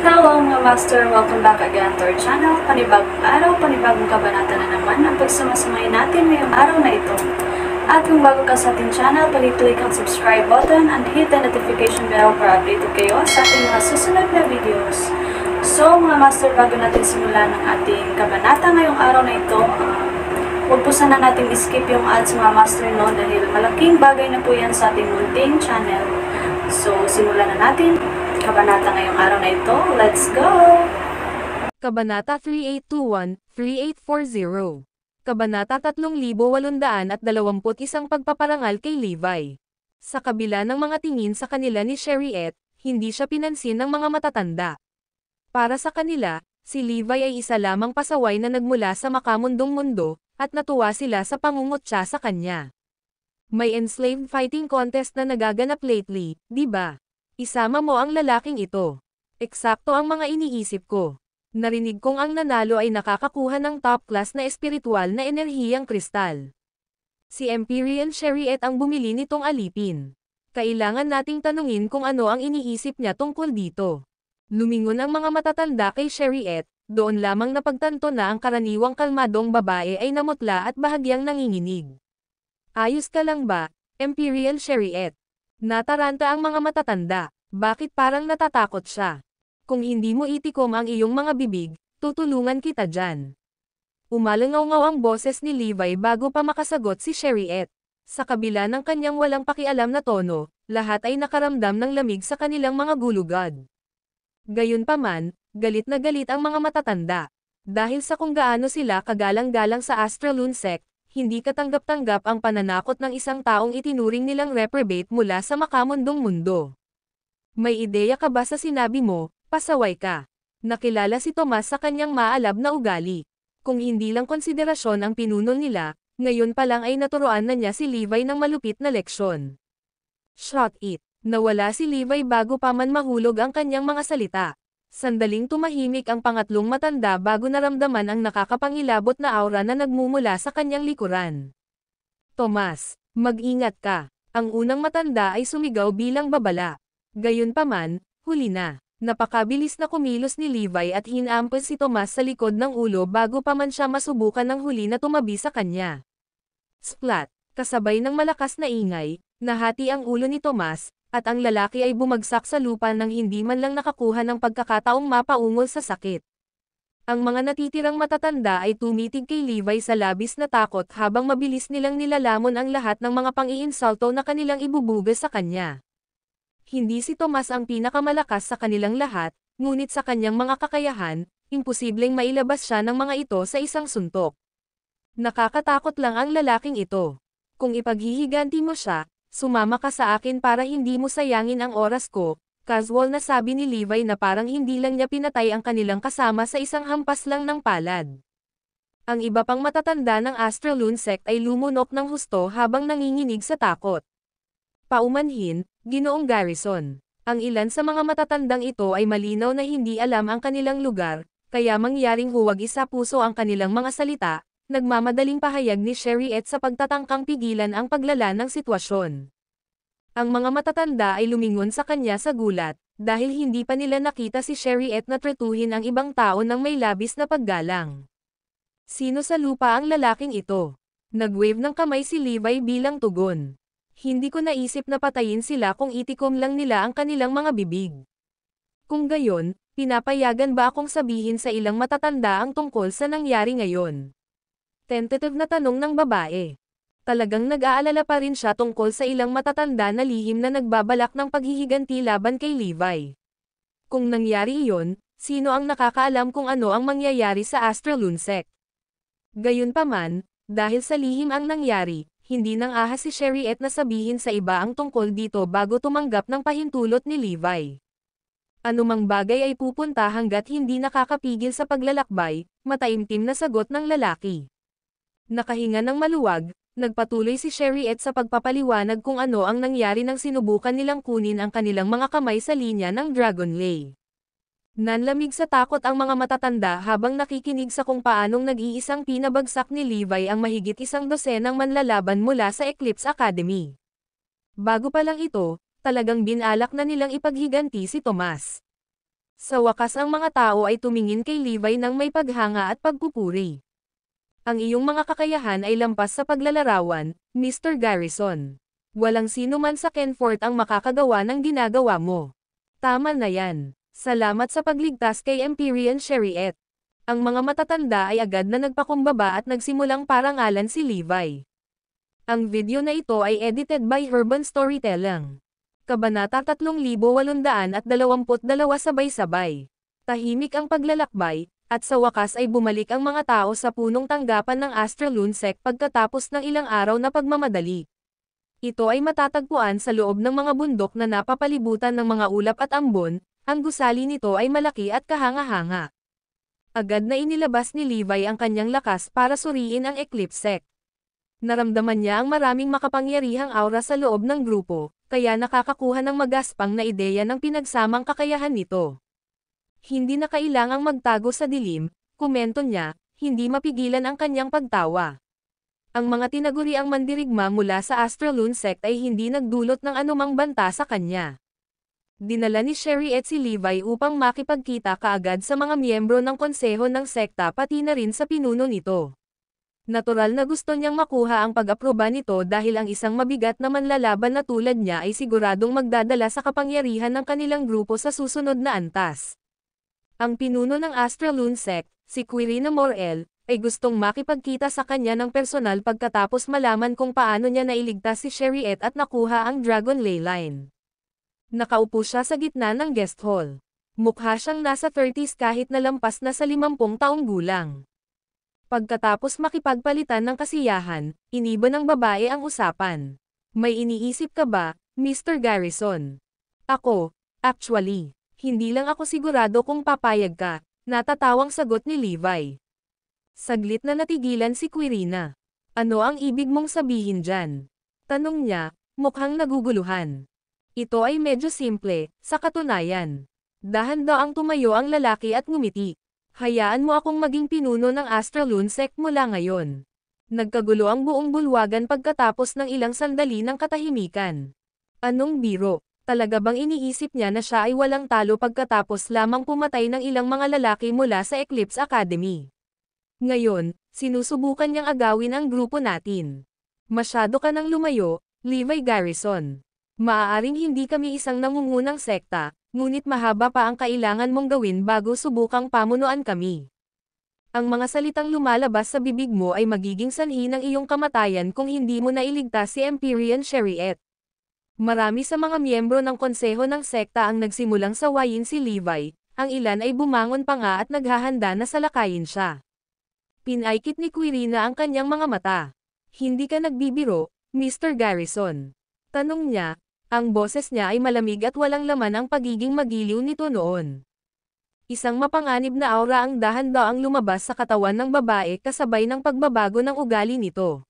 Hello mga master! Welcome back again to our channel. Panibagong araw, panibagong kabanata na naman ang pagsamasamayin natin ngayong araw na ito. At kung bago ka sa ating channel, pag-click ang subscribe button and hit the notification bell para updated kayo sa ating mga susunod na videos. So mga master, bago natin simulan ang ating kabanata ngayong araw na ito, huwag po sana natin skip yung ads mga master no, dahil malaking bagay na po yan sa ating munting channel. So simulan na natin kabanata ngayong araw na ito. Let's go! Kabanata 3821-3840. Kabanata 3821 Pagpaparangal kay Levi. Sa kabila ng mga tingin sa kanila ni Sheriette, hindi siya pinansin ng mga matatanda. Para sa kanila, si Levi ay isa lamang pasaway na nagmula sa makamundong mundo, at natuwa sila sa pangungutya sa kanya. May enslaved fighting contest na nagaganap lately, di ba? Isama mo ang lalaking ito. Eksakto ang mga iniisip ko. Narinig kong ang nanalo ay nakakakuha ng top class na espiritual na enerhiyang kristal. Si Empyrean Sheriette ang bumili nitong alipin. Kailangan nating tanungin kung ano ang iniisip niya tungkol dito. Lumingon ang mga matatanda kay Sheriette, doon lamang napagtanto na ang karaniwang kalmadong babae ay namutla at bahagyang nanginginig. Ayos ka lang ba, Empyrean Sheriette? Nataranta ang mga matatanda. Bakit parang natatakot siya? Kung hindi mo itikom ang iyong mga bibig, tutulungan kita dyan. Umalangaw-ngaw ang boses ni Levi bago pa makasagot si Sheriette. Sa kabila ng kanyang walang pakialam na tono, lahat ay nakaramdam ng lamig sa kanilang mga gulugad. Gayunpaman, galit na galit ang mga matatanda. Dahil sa kung gaano sila kagalang-galang sa Astralune Sect, hindi katanggap-tanggap ang pananakot ng isang taong itinuring nilang reprobate mula sa makamundong mundo. May ideya ka ba sa sinabi mo, pasaway ka? Nakilala si Tomas sa kanyang maalab na ugali. Kung hindi lang konsiderasyon ang pinuno nila, ngayon pa lang ay naturoan na niya si Levi ng malupit na leksyon. Shot it! Nawala si Levi bago pa man mahulog ang kanyang mga salita. Sandaling tumahimik ang pangatlong matanda bago naramdaman ang nakakapangilabot na aura na nagmumula sa kanyang likuran. Tomas, mag-ingat ka. Ang unang matanda ay sumigaw bilang babala. Gayunpaman, huli na. Napakabilis na kumilos ni Levi at hinampas si Tomas sa likod ng ulo bago pa man siya masubukan ng huli na tumabi sa kanya. Splat! Kasabay ng malakas na ingay, nahati ang ulo ni Tomas, at ang lalaki ay bumagsak sa lupa nang hindi man lang nakakuha ng pagkakataong mapaungol sa sakit. Ang mga natitirang matatanda ay tumitig kay Levi sa labis na takot habang mabilis nilang nilalamon ang lahat ng mga pang-iinsulto na kanilang ibubuga sa kanya. Hindi si Tomas ang pinakamalakas sa kanilang lahat, ngunit sa kanyang mga kakayahan, imposibleng mailabas siya ng mga ito sa isang suntok. Nakakatakot lang ang lalaking ito. Kung ipaghihiganti mo siya, sumama ka sa akin para hindi mo sayangin ang oras ko, casual na sabi ni Levi na parang hindi lang niya pinatay ang kanilang kasama sa isang hampas lang ng palad. Ang iba pang matatanda ng Astralune Sect ay lumunok ng husto habang nanginginig sa takot. Paumanhin, Ginoong Garrison. Ang ilan sa mga matatandang ito ay malinaw na hindi alam ang kanilang lugar, kaya mangyaring huwag isa puso ang kanilang mga salita. Nagmamadaling pahayag ni Sheriette sa pagtatangkang pigilan ang paglala ng sitwasyon. Ang mga matatanda ay lumingon sa kanya sa gulat, dahil hindi pa nila nakita si Sheriette na tretuhin ang ibang tao ng may labis na paggalang. Sino sa lupa ang lalaking ito? Nag-wave ng kamay si Levi bilang tugon. Hindi ko naisip na patayin sila kung itikom lang nila ang kanilang mga bibig. Kung gayon, pinapayagan ba akong sabihin sa ilang matatanda ang tungkol sa nangyari ngayon? Tentative na tanong ng babae. Talagang nag-aalala pa rin siya tungkol sa ilang matatanda na lihim na nagbabalak ng paghihiganti laban kay Levi. Kung nangyari iyon, sino ang nakakaalam kung ano ang mangyayari sa Astralune Sect? Gayunpaman, dahil sa lihim ang nangyari, hindi nang ahas si Sheriette na sabihin sa iba ang tungkol dito bago tumanggap ng pahintulot ni Levi. Anumang bagay ay pupunta hanggat hindi nakakapigil sa paglalakbay, mataimtim na sagot ng lalaki. Nakahinga ng maluwag, nagpatuloy si Sheriette sa pagpapaliwanag kung ano ang nangyari nang sinubukan nilang kunin ang kanilang mga kamay sa linya ng Dragon Lay. Nanlamig sa takot ang mga matatanda habang nakikinig sa kung paanong nag-iisang pinabagsak ni Levi ang mahigit 100 manlalaban mula sa Eclipse Academy. Bago pa lang ito, talagang binalak na nilang ipaghiganti si Tomas. Sa wakas ang mga tao ay tumingin kay Levi ng may paghanga at pagpupuri. Ang iyong mga kakayahan ay lampas sa paglalarawan, Mr. Garrison. Walang sino man sa Kenfort ang makakagawa ng ginagawa mo. Tama na yan. Salamat sa pagligtas kay Empyrean Chariot. Ang mga matatanda ay agad na nagpakumbaba at nagsimulang parangalan si Levi. Ang video na ito ay edited by Urban Storytelling. Kabanata 3822 sabay-sabay. Tahimik ang paglalakbay, at sa wakas ay bumalik ang mga tao sa punong tanggapan ng Astralune Sect pagkatapos ng ilang araw na pagmamadali. Ito ay matatagpuan sa loob ng mga bundok na napapalibutan ng mga ulap at ambon, ang gusali nito ay malaki at kahanga-hanga. Agad na inilabas ni Levi ang kanyang lakas para suriin ang Eclipse Sect. Naramdaman niya ang maraming makapangyarihang aura sa loob ng grupo, kaya nakakakuha ng magaspang na ideya ng pinagsamang kakayahan nito. Hindi na kailangang magtago sa dilim, komento niya, hindi mapigilan ang kanyang pagtawa. Ang mga tinaguriang mandirigma mula sa Astralune Sect ay hindi nagdulot ng anumang banta sa kanya. Dinala ni Chariot si Levi upang makipagkita kaagad sa mga miyembro ng konseho ng sekta pati na rin sa pinuno nito. Natural na gusto niyang makuha ang pag-aproba nito dahil ang isang mabigat na manlalaban na tulad niya ay siguradong magdadala sa kapangyarihan ng kanilang grupo sa susunod na antas. Ang pinuno ng Astralune Sect, si Quirina Morel, ay gustong makipagkita sa kanya ng personal pagkatapos malaman kung paano niya nailigtas si Chariot at nakuha ang Dragon Leyline. Nakaupo siya sa gitna ng guest hall. Mukha siyang nasa 30s kahit na lampas na sa 50 taong gulang. Pagkatapos makipagpalitan ng kasiyahan, iniba ng babae ang usapan. May iniisip ka ba, Mr. Garrison? Ako, actually, hindi lang ako sigurado kung papayag ka, natatawang sagot ni Levi. Saglit na natigilan si Quirina. Ano ang ibig mong sabihin dyan? Tanong niya, mukhang naguguluhan. Ito ay medyo simple, sa katunayan. Dahan daw ang tumayo ang lalaki at ngumiti. Hayaan mo akong maging pinuno ng Astralune Sect mula ngayon. Nagkagulo ang buong bulwagan pagkatapos ng ilang sandali ng katahimikan. Anong biro? Talaga bang iniisip niya na siya ay walang talo pagkatapos lamang pumatay ng ilang mga lalaki mula sa Eclipse Academy? Ngayon, sinusubukan niyang agawin ang grupo natin. Masyado ka nang lumayo, Levi Garrison. Maaaring hindi kami isang nangungunang sekta, ngunit mahaba pa ang kailangan mong gawin bago subukang pamunuan kami. Ang mga salitang lumalabas sa bibig mo ay magiging sanhi ng iyong kamatayan kung hindi mo nailigtas si Empyrean Chariot. Marami sa mga miyembro ng konseho ng sekta ang nagsimulang sawayin si Levi, ang ilan ay bumangon pa nga at naghahanda na salakayin siya. Pinaikit ni Quirina ang kanyang mga mata. Hindi ka nagbibiro, Mr. Garrison? Tanong niya, ang boses niya ay malamig at walang laman ang pagiging magiliw nito noon. Isang mapanganib na aura ang dahan-daang lumabas sa katawan ng babae kasabay ng pagbabago ng ugali nito.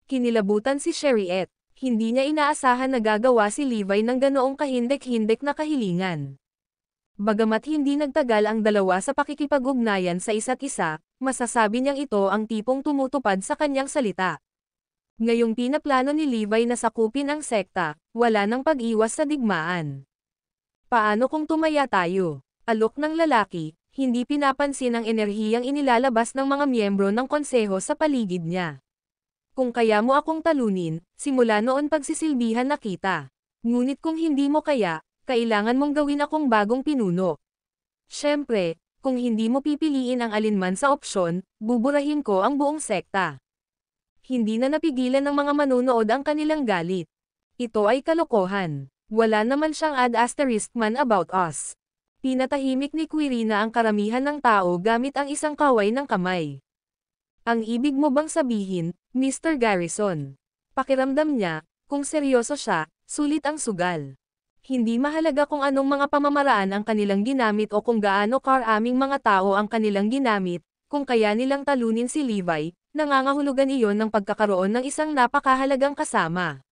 Kinilabutan si Chariot. Hindi niya inaasahan na gagawa si Levi ng ganoong kahindek-hindek na kahilingan. Bagamat hindi nagtagal ang dalawa sa pakikipag-ugnayan sa isa't isa, masasabi niyang ito ang tipong tumutupad sa kanyang salita. Ngayong pinaplano ni Levi na sakupin ang sekta, wala nang pag-iwas sa digmaan. Paano kung tumaya tayo? Alok ng lalaki, hindi pinapansin ang enerhiyang inilalabas ng mga miyembro ng konseho sa paligid niya. Kung kaya mo akong talunin, simula noon pagsisilbihan na kita. Ngunit kung hindi mo kaya, kailangan mong gawin akong bagong pinuno. Siyempre, kung hindi mo pipiliin ang alinman sa opsyon, buburahin ko ang buong sekta. Hindi na napigilan ng mga manunood ang kanilang galit. Ito ay kalokohan. Wala naman siyang ad-asterisk man about us. Pinatahimik ni Quirina ang karamihan ng tao gamit ang isang kaway ng kamay. Ang ibig mo bang sabihin, Mr. Garrison? Pakiramdam niya, kung seryoso siya, sulit ang sugal. Hindi mahalaga kung anong mga pamamaraan ang kanilang ginamit o kung gaano karaming mga tao ang kanilang ginamit, kung kaya nilang talunin si Levi, nangangahulugan iyon ng pagkakaroon ng isang napakahalagang kasama.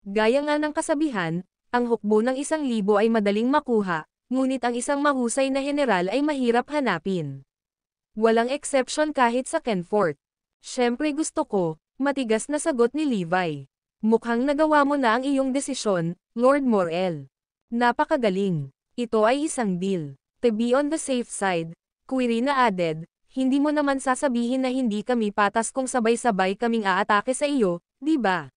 Gaya nga ng kasabihan, ang hukbo ng 1,000 ay madaling makuha, ngunit ang isang mahusay na general ay mahirap hanapin. Walang exception kahit sa Kenfort. Siyempre gusto ko, matigas na sagot ni Levi. Mukhang nagawa mo na ang iyong desisyon, Lord Morel. Napakagaling. Ito ay isang deal. To be on the safe side, Quirina added, hindi mo naman sasabihin na hindi kami patas kung sabay-sabay kaming aatake sa iyo, di ba?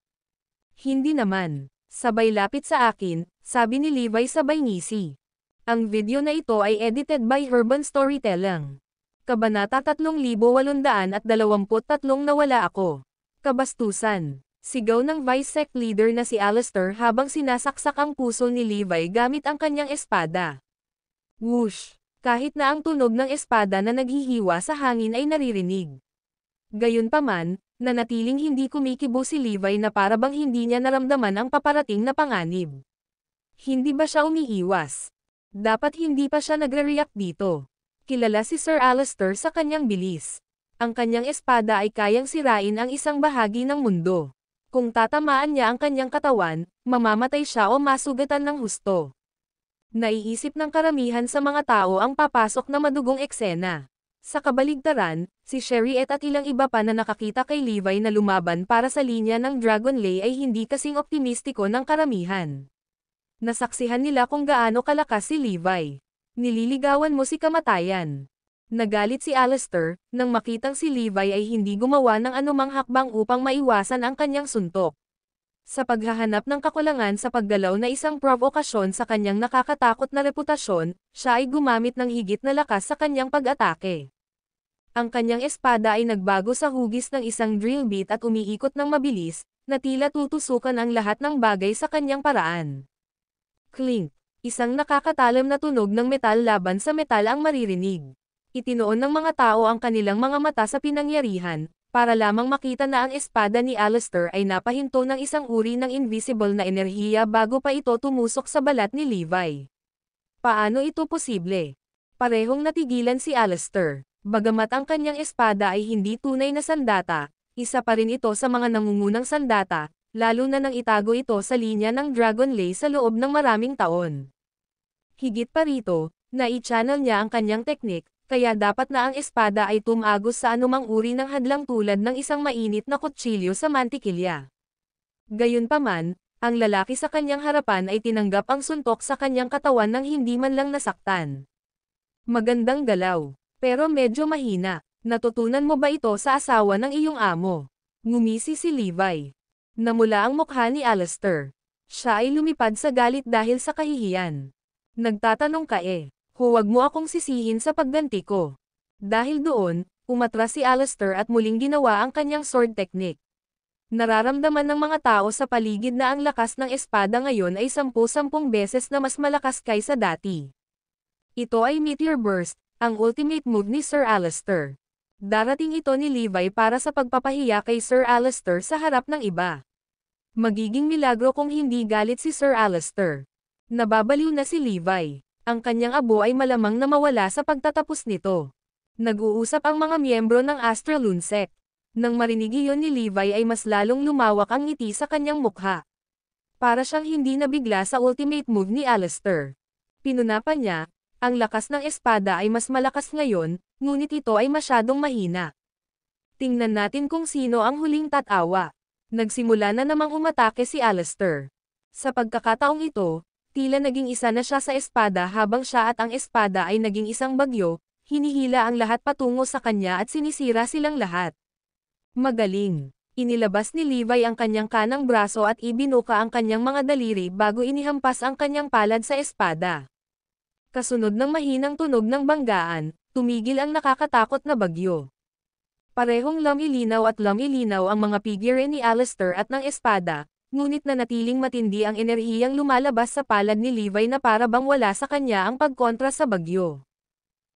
Hindi naman. Sabay lapit sa akin, sabi ni Levi sabay ngisi. Ang video na ito ay edited by Urban Storytelling. Kabanata 3823 Nawala ako. Kabastusan. Sigaw ng Vice Sec leader na si Alistair habang sinasaksak ang puso ni Levi gamit ang kanyang espada. Whoosh! Kahit na ang tunog ng espada na naghihiwa sa hangin ay naririnig. Gayunpaman, nanatiling hindi kumikibo si Levi na para bang hindi niya naramdaman ang paparating na panganib. Hindi ba siya umiiwas? Dapat hindi pa siya nagre-react dito. Kilala si Sir Alistair sa kanyang bilis. Ang kanyang espada ay kayang sirain ang isang bahagi ng mundo. Kung tatamaan niya ang kanyang katawan, mamamatay siya o masugatan ng husto. Naiisip ng karamihan sa mga tao ang papasok na madugong eksena. Sa kabaligtaran, si Sherriette at ilang iba pa na nakakita kay Levi na lumaban para sa linya ng Dragon Lay ay hindi kasing optimistiko ng karamihan. Nasaksihan nila kung gaano kalakas si Levi. Nililigawan mo si kamatayan. Nagalit si Alistair, nang makitang si Levi ay hindi gumawa ng anumang hakbang upang maiwasan ang kanyang suntok. Sa paghahanap ng kakulangan sa paggalaw na isang provokasyon sa kanyang nakakatakot na reputasyon, siya ay gumamit ng higit na lakas sa kanyang pag-atake. Ang kanyang espada ay nagbago sa hugis ng isang drill bit at umiikot ng mabilis, na tila tutusukan ang lahat ng bagay sa kanyang paraan. Clink! Isang nakakatalam na tunog ng metal laban sa metal ang maririnig. Itinoon ng mga tao ang kanilang mga mata sa pinangyarihan, para lamang makita na ang espada ni Alistair ay napahinto ng isang uri ng invisible na enerhiya bago pa ito tumusok sa balat ni Levi. Paano ito posible? Parehong natigilan si Alistair. Bagamat ang kanyang espada ay hindi tunay na sandata, isa pa rin ito sa mga nangungunang sandata, lalo na nang itago ito sa linya ng Dragon Lay sa loob ng maraming taon. Higit pa rito, na-i-channel niya ang kanyang teknik, kaya dapat na ang espada ay tumagos sa anumang uri ng hadlang tulad ng isang mainit na kutsilyo sa mantikilya. Gayunpaman, ang lalaki sa kanyang harapan ay tinanggap ang suntok sa kanyang katawan nang hindi man lang nasaktan. Magandang galaw, pero medyo mahina. Natutunan mo ba ito sa asawa ng iyong amo? Ngumisi si Levi. Namula ang mukha ni Alistair. Siya ay lumipad sa galit dahil sa kahihiyan. Nagtatanong ka huwag mo akong sisihin sa pagganti ko. Dahil doon, umatras si Alistair at muling ginawa ang kanyang sword technique. Nararamdaman ng mga tao sa paligid na ang lakas ng espada ngayon ay 10 beses na mas malakas kaysa dati. Ito ay Meteor Burst, ang ultimate move ni Sir Alistair. Darating ito ni Levi para sa pagpapahiya kay Sir Alistair sa harap ng iba. Magiging milagro kung hindi galit si Sir Alistair. Nababaliw na si Levi. Ang kanyang abo ay malamang na mawala sa pagtatapos nito. Nag-uusap ang mga miyembro ng Astralune Sect. Nang marinig iyon ni Levi ay mas lalong lumawak ang ngiti sa kanyang mukha. Para siyang hindi nabigla sa ultimate move ni Alistair. Pinunapan niya, ang lakas ng espada ay mas malakas ngayon, ngunit ito ay masyadong mahina. Tingnan natin kung sino ang huling tatawa. Nagsimula na namang umatake si Alistair. Sa pagkakataong ito, tila naging isa na siya sa espada habang siya at ang espada ay naging isang bagyo, hinihila ang lahat patungo sa kanya at sinisira silang lahat. Magaling. Inilabas ni Levi ang kanyang kanang braso at ibinuka ang kanyang mga daliri bago inihampas ang kanyang palad sa espada. Kasunod ng mahinang tunog ng banggaan, tumigil ang nakakatakot na bagyo. Parehong lamilinaw at lamilinaw ang mga figure ni Alistair at ng espada, ngunit nanatiling matindi ang enerhiyang lumalabas sa palad ni Levi na para bang wala sa kanya ang pagkontra sa bagyo.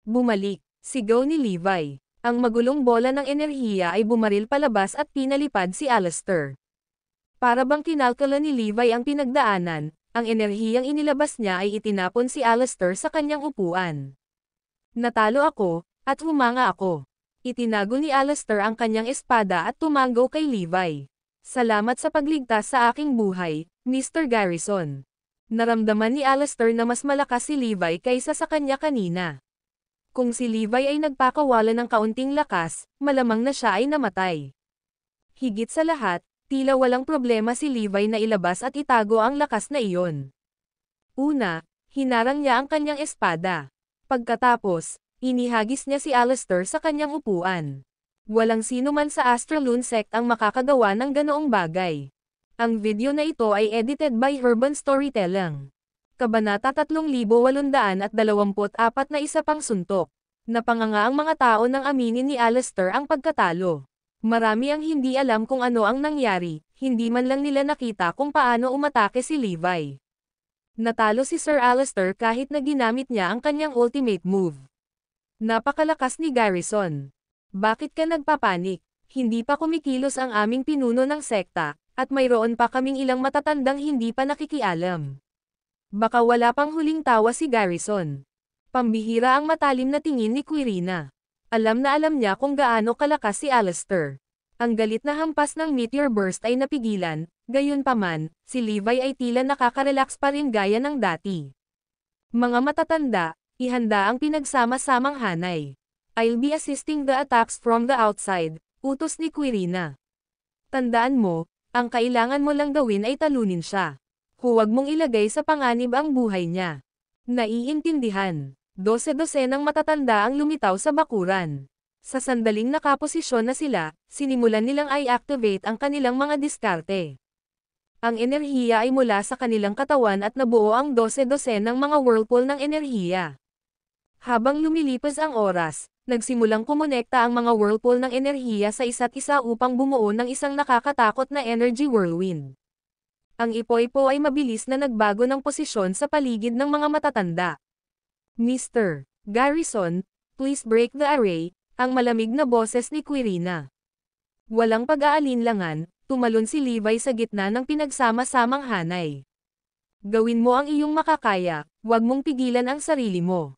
Bumalik, sigaw ni Levi. Ang magulong bola ng enerhiya ay bumaril palabas at pinalipad si Alistair. Para bang kinalkula ni Levi ang pinagdaanan, ang enerhiyang inilabas niya ay itinapon si Alistair sa kanyang upuan. Natalo ako, at humanga ako. Itinago ni Alistair ang kanyang espada at tumanggo kay Levi. Salamat sa pagligtas sa aking buhay, Mr. Garrison. Naramdaman ni Alistair na mas malakas si Levi kaysa sa kanya kanina. Kung si Levi ay nagpakawala ng kaunting lakas, malamang na siya ay namatay. Higit sa lahat, Tila walang problema si Levi na ilabas at itago ang lakas na iyon. Una, hinarang niya ang kanyang espada. Pagkatapos, inihagis niya si Aleister sa kanyang upuan. Walang sino man sa Astralune Sect ang makakagawa ng ganoong bagay. Ang video na ito ay edited by Urban Storytelling. Kabanata 3824 na isa pang suntok. Napanganga ang mga tao nang aminin ni Aleister ang pagkatalo. Marami ang hindi alam kung ano ang nangyari, hindi man lang nila nakita kung paano umatake si Levi. Natalo si Sir Aleister kahit na ginamit niya ang kanyang ultimate move. Napakalakas ni Garrison. Bakit ka nagpapanik? Hindi pa kumikilos ang aming pinuno ng sekta, at mayroon pa kaming ilang matatandang hindi pa nakikialam. Baka wala pang huling tawa si Garrison. Pambihira ang matalim na tingin ni Quirina. Alam na alam niya kung gaano kalakas si Aleister. Ang galit na hampas ng meteor burst ay napigilan, gayunpaman, si Levi ay tila nakaka-relax pa rin gaya ng dati. Mga matatanda, ihanda ang pinagsama-samang hanay. I'll be assisting the attacks from the outside, utos ni Quirina. Tandaan mo, ang kailangan mo lang gawin ay talunin siya. Huwag mong ilagay sa panganib ang buhay niya. Naiintindihan. 12 ng matatanda ang lumitaw sa bakuran. Sa sandaling nakaposisyon na sila, sinimulan nilang i-activate ang kanilang mga diskarte. Ang enerhiya ay mula sa kanilang katawan at nabuo ang 12 ng mga whirlpool ng enerhiya. Habang lumilipas ang oras, nagsimulang kumonekta ang mga whirlpool ng enerhiya sa isa't isa upang bumuo ng isang nakakatakot na energy whirlwind. Ang ipoipo ay mabilis na nagbago ng posisyon sa paligid ng mga matatanda. Mr. Garrison, please break the array, ang malamig na boses ni Quirina. Walang pag-aalinlangan, tumalon si Levi sa gitna ng pinagsama-samang hanay. Gawin mo ang iyong makakaya, huwag mong pigilan ang sarili mo.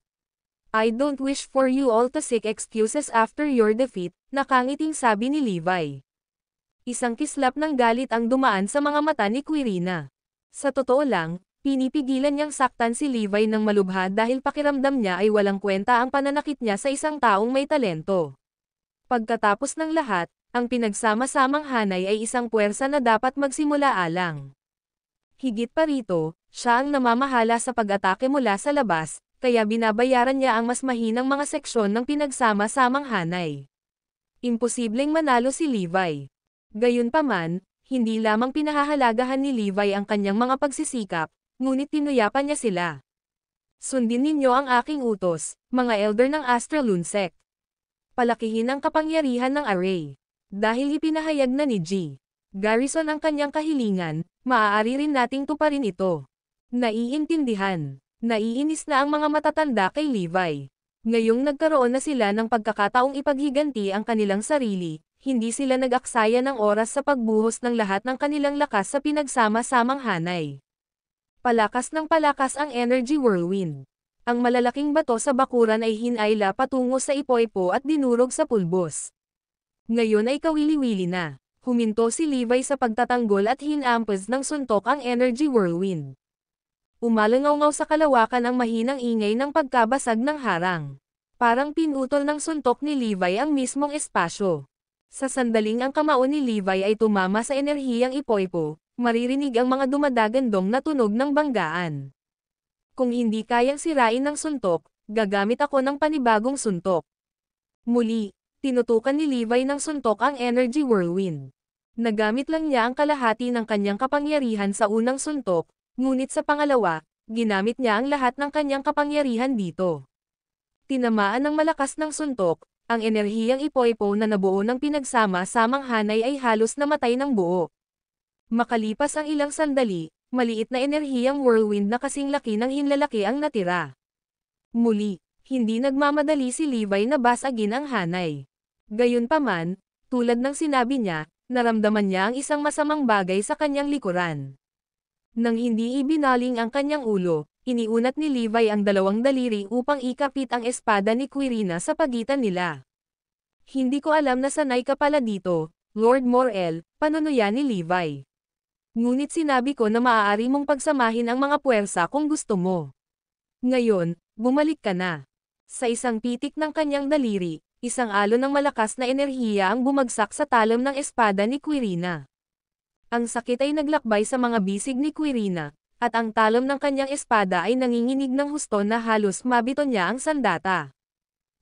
I don't wish for you all to seek excuses after your defeat, nakangiting sabi ni Levi. Isang kislap ng galit ang dumaan sa mga mata ni Quirina. Sa totoo lang, pinipigilan niyang saktan si Levi ng malubha dahil pakiramdam niya ay walang kwenta ang pananakit niya sa isang taong may talento. Pagkatapos ng lahat, ang pinagsama-samang hanay ay isang puwersa na dapat magsimula alang. Higit pa rito, siya ang namamahala sa pag-atake mula sa labas, kaya binabayaran niya ang mas mahinang mga seksyon ng pinagsama-samang hanay. Imposibleng manalo si Levi. Gayunpaman, hindi lamang pinahahalagahan ni Levi ang kanyang mga pagsisikap, ngunit tinuyapan niya sila. Sundin ninyo ang aking utos, mga elder ng Astralune Sect. Palakihin ang kapangyarihan ng array. Dahil ipinahayag na ni G. Garrison ang kanyang kahilingan, maaari rin nating tuparin ito. Naiintindihan. Naiinis na ang mga matatanda kay Levi. Ngayong nagkaroon na sila ng pagkakataong ipaghiganti ang kanilang sarili, hindi sila nag-aksaya ng oras sa pagbuhos ng lahat ng kanilang lakas sa pinagsama-samang hanay. Palakas ng palakas ang energy whirlwind. Ang malalaking bato sa bakuran ay hinayla patungo sa ipoipo at dinurog sa pulbos. Ngayon ay kawili-wili na. Huminto si Levi sa pagtatanggol at hinampas ng suntok ang energy whirlwind. Umalangaw sa kalawakan ang mahinang ingay ng pagkabasag ng harang. Parang pinutol ng suntok ni Levi ang mismong espasyo. Sa sandaling ang kamao ni Levi ay tumama sa enerhiyang ipoipo, maririnig ang mga dumadagandong na tunog ng banggaan. Kung hindi kayang sirain ng suntok, gagamit ako ng panibagong suntok. Muli, tinutukan ni Levi ng suntok ang energy whirlwind. Nagamit lang niya ang kalahati ng kanyang kapangyarihan sa unang suntok, ngunit sa pangalawa, ginamit niya ang lahat ng kanyang kapangyarihan dito. Tinamaan ng malakas ng suntok, ang enerhiyang ipoipo na nabuo ng pinagsama-samang hanay ay halos namatay ng buo. Makalipas ang ilang sandali, maliit na enerhiyang whirlwind na kasing laki ng hinlalaki ang natira. Muli, hindi nagmamadali si Levi na basagin ang hanay. Gayunpaman, tulad ng sinabi niya, naramdaman niya ang isang masamang bagay sa kanyang likuran. Nang hindi ibinaling ang kanyang ulo, iniunat ni Levi ang dalawang daliri upang ikapit ang espada ni Quirina sa pagitan nila. Hindi ko alam na sanay ka pala dito, Lord Morel, panunuya ni Levi. Ngunit sinabi ko na maaari mong pagsamahin ang mga puwersa kung gusto mo. Ngayon, bumalik ka na. Sa isang pitik ng kanyang daliri, isang alon ng malakas na enerhiya ang bumagsak sa talam ng espada ni Quirina. Ang sakit ay naglakbay sa mga bisig ni Quirina, at ang talom ng kanyang espada ay nanginginig ng husto na halos mabito niya ang sandata.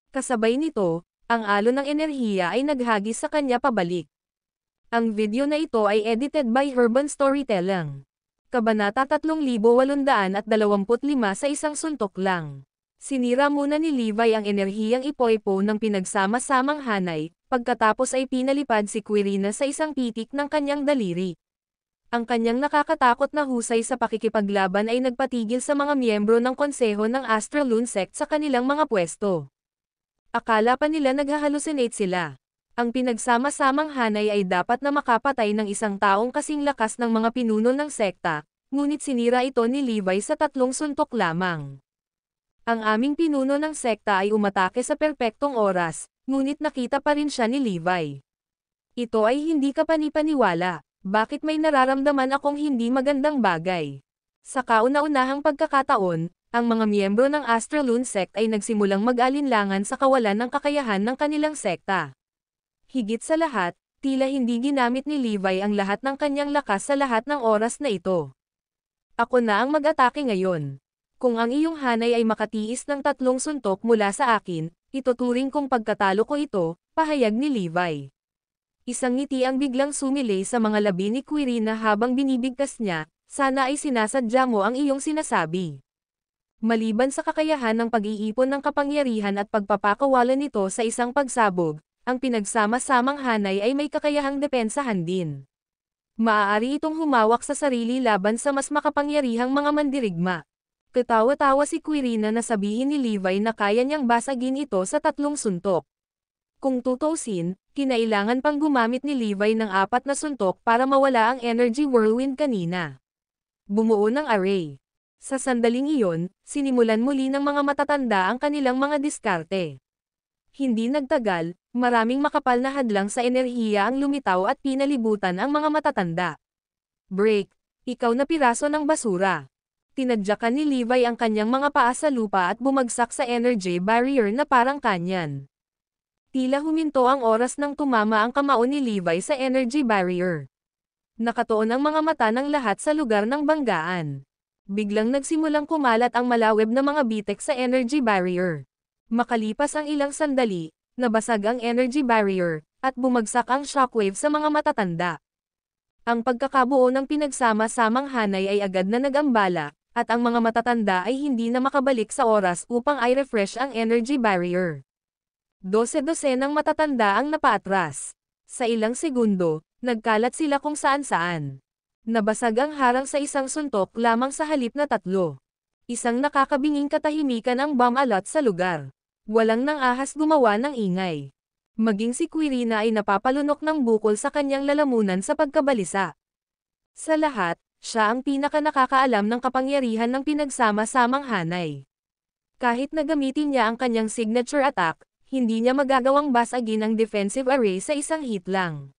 Kasabay nito, ang alon ng enerhiya ay naghagis sa kanya pabalik. Ang video na ito ay edited by Urban Storytelling. Kabanata 3825 sa isang suntok lang. Sinira muna ni Levi ang enerhiyang ipoipo ng pinagsama-samang hanay, pagkatapos ay pinalipad si Quirina sa isang pitik ng kanyang daliri. Ang kanyang nakakatakot na husay sa pakikipaglaban ay nagpatigil sa mga miyembro ng konseho ng Astraloon Sect sa kanilang mga pwesto. Akala pa nila naghahalusinate sila. Ang pinagsama-samang hanay ay dapat na makapatay ng isang taong kasing lakas ng mga pinuno ng sekta, ngunit sinira ito ni Levi sa 3 suntok lamang. Ang aming pinuno ng sekta ay umatake sa perpektong oras, ngunit nakita pa rin siya ni Levi. Ito ay hindi kapanipaniwala. Bakit may nararamdaman akong hindi magandang bagay? Sa kauna-unahang pagkakataon, ang mga miyembro ng Astraloon Sect ay nagsimulang mag-alinlangan sa kawalan ng kakayahan ng kanilang sekta. Higit sa lahat, tila hindi ginamit ni Levi ang lahat ng kanyang lakas sa lahat ng oras na ito. Ako na ang mag-atake ngayon. Kung ang iyong hanay ay makatiis ng 3 suntok mula sa akin, ituturing kong pagkatalo ko ito, pahayag ni Levi. Isang ngiti ang biglang sumilay sa mga labi ni Quirina habang binibigkas niya, sana ay sinasadya mo ang iyong sinasabi. Maliban sa kakayahan ng pag-iipon ng kapangyarihan at pagpapakawalan nito sa isang pagsabog, ang pinagsama-samang hanay ay may kakayahang depensahan din. Maaari itong humawak sa sarili laban sa mas makapangyarihang mga mandirigma. Katawa-tawa si Quirina na sabihin ni Levi na kaya niyang basagin ito sa 3 suntok. Kung tutuusin, kinailangan pang gumamit ni Levi ng 4 na suntok para mawala ang energy whirlwind kanina. Bumuo ng array. Sa sandaling iyon, sinimulan muli ng mga matatanda ang kanilang mga diskarte. Hindi nagtagal, maraming makapal na hadlang sa enerhiya ang lumitaw at pinalibutan ang mga matatanda. Break, ikaw na piraso ng basura. Tinadyakan ni Levi ang kanyang mga paa sa lupa at bumagsak sa energy barrier na parang kanyan. Tila huminto ang oras nang tumama ang kamao ni Levi sa energy barrier. Nakatuon ang mga mata ng lahat sa lugar ng banggaan. Biglang nagsimulang kumalat ang malaweb na mga bitek sa energy barrier. Makalipas ang ilang sandali, nabasag ang energy barrier, at bumagsak ang shockwave sa mga matatanda. Ang pagkakabuo ng pinagsama-samang hanay ay agad na nag-ambala, at ang mga matatanda ay hindi na makabalik sa oras upang i-refresh ang energy barrier. 12 ng matatanda ang napaatras. Sa ilang segundo, nagkalat sila kung saan-saan. Nabasag ang harang sa isang suntok lamang sa halip na 3. Isang nakakabinging katahimikan ang bomb-alot sa lugar. Walang nang ahas gumawa ng ingay. Maging si Quirina ay napapalunok ng bukol sa kanyang lalamunan sa pagkabalisa. Sa lahat, siya ang pinaka-nakakaalam ng kapangyarihan ng pinagsama-samang hanay. Kahit na gamitin niya ang kanyang signature attack, hindi niya magagawang basagin ang defensive array sa isang hit lang.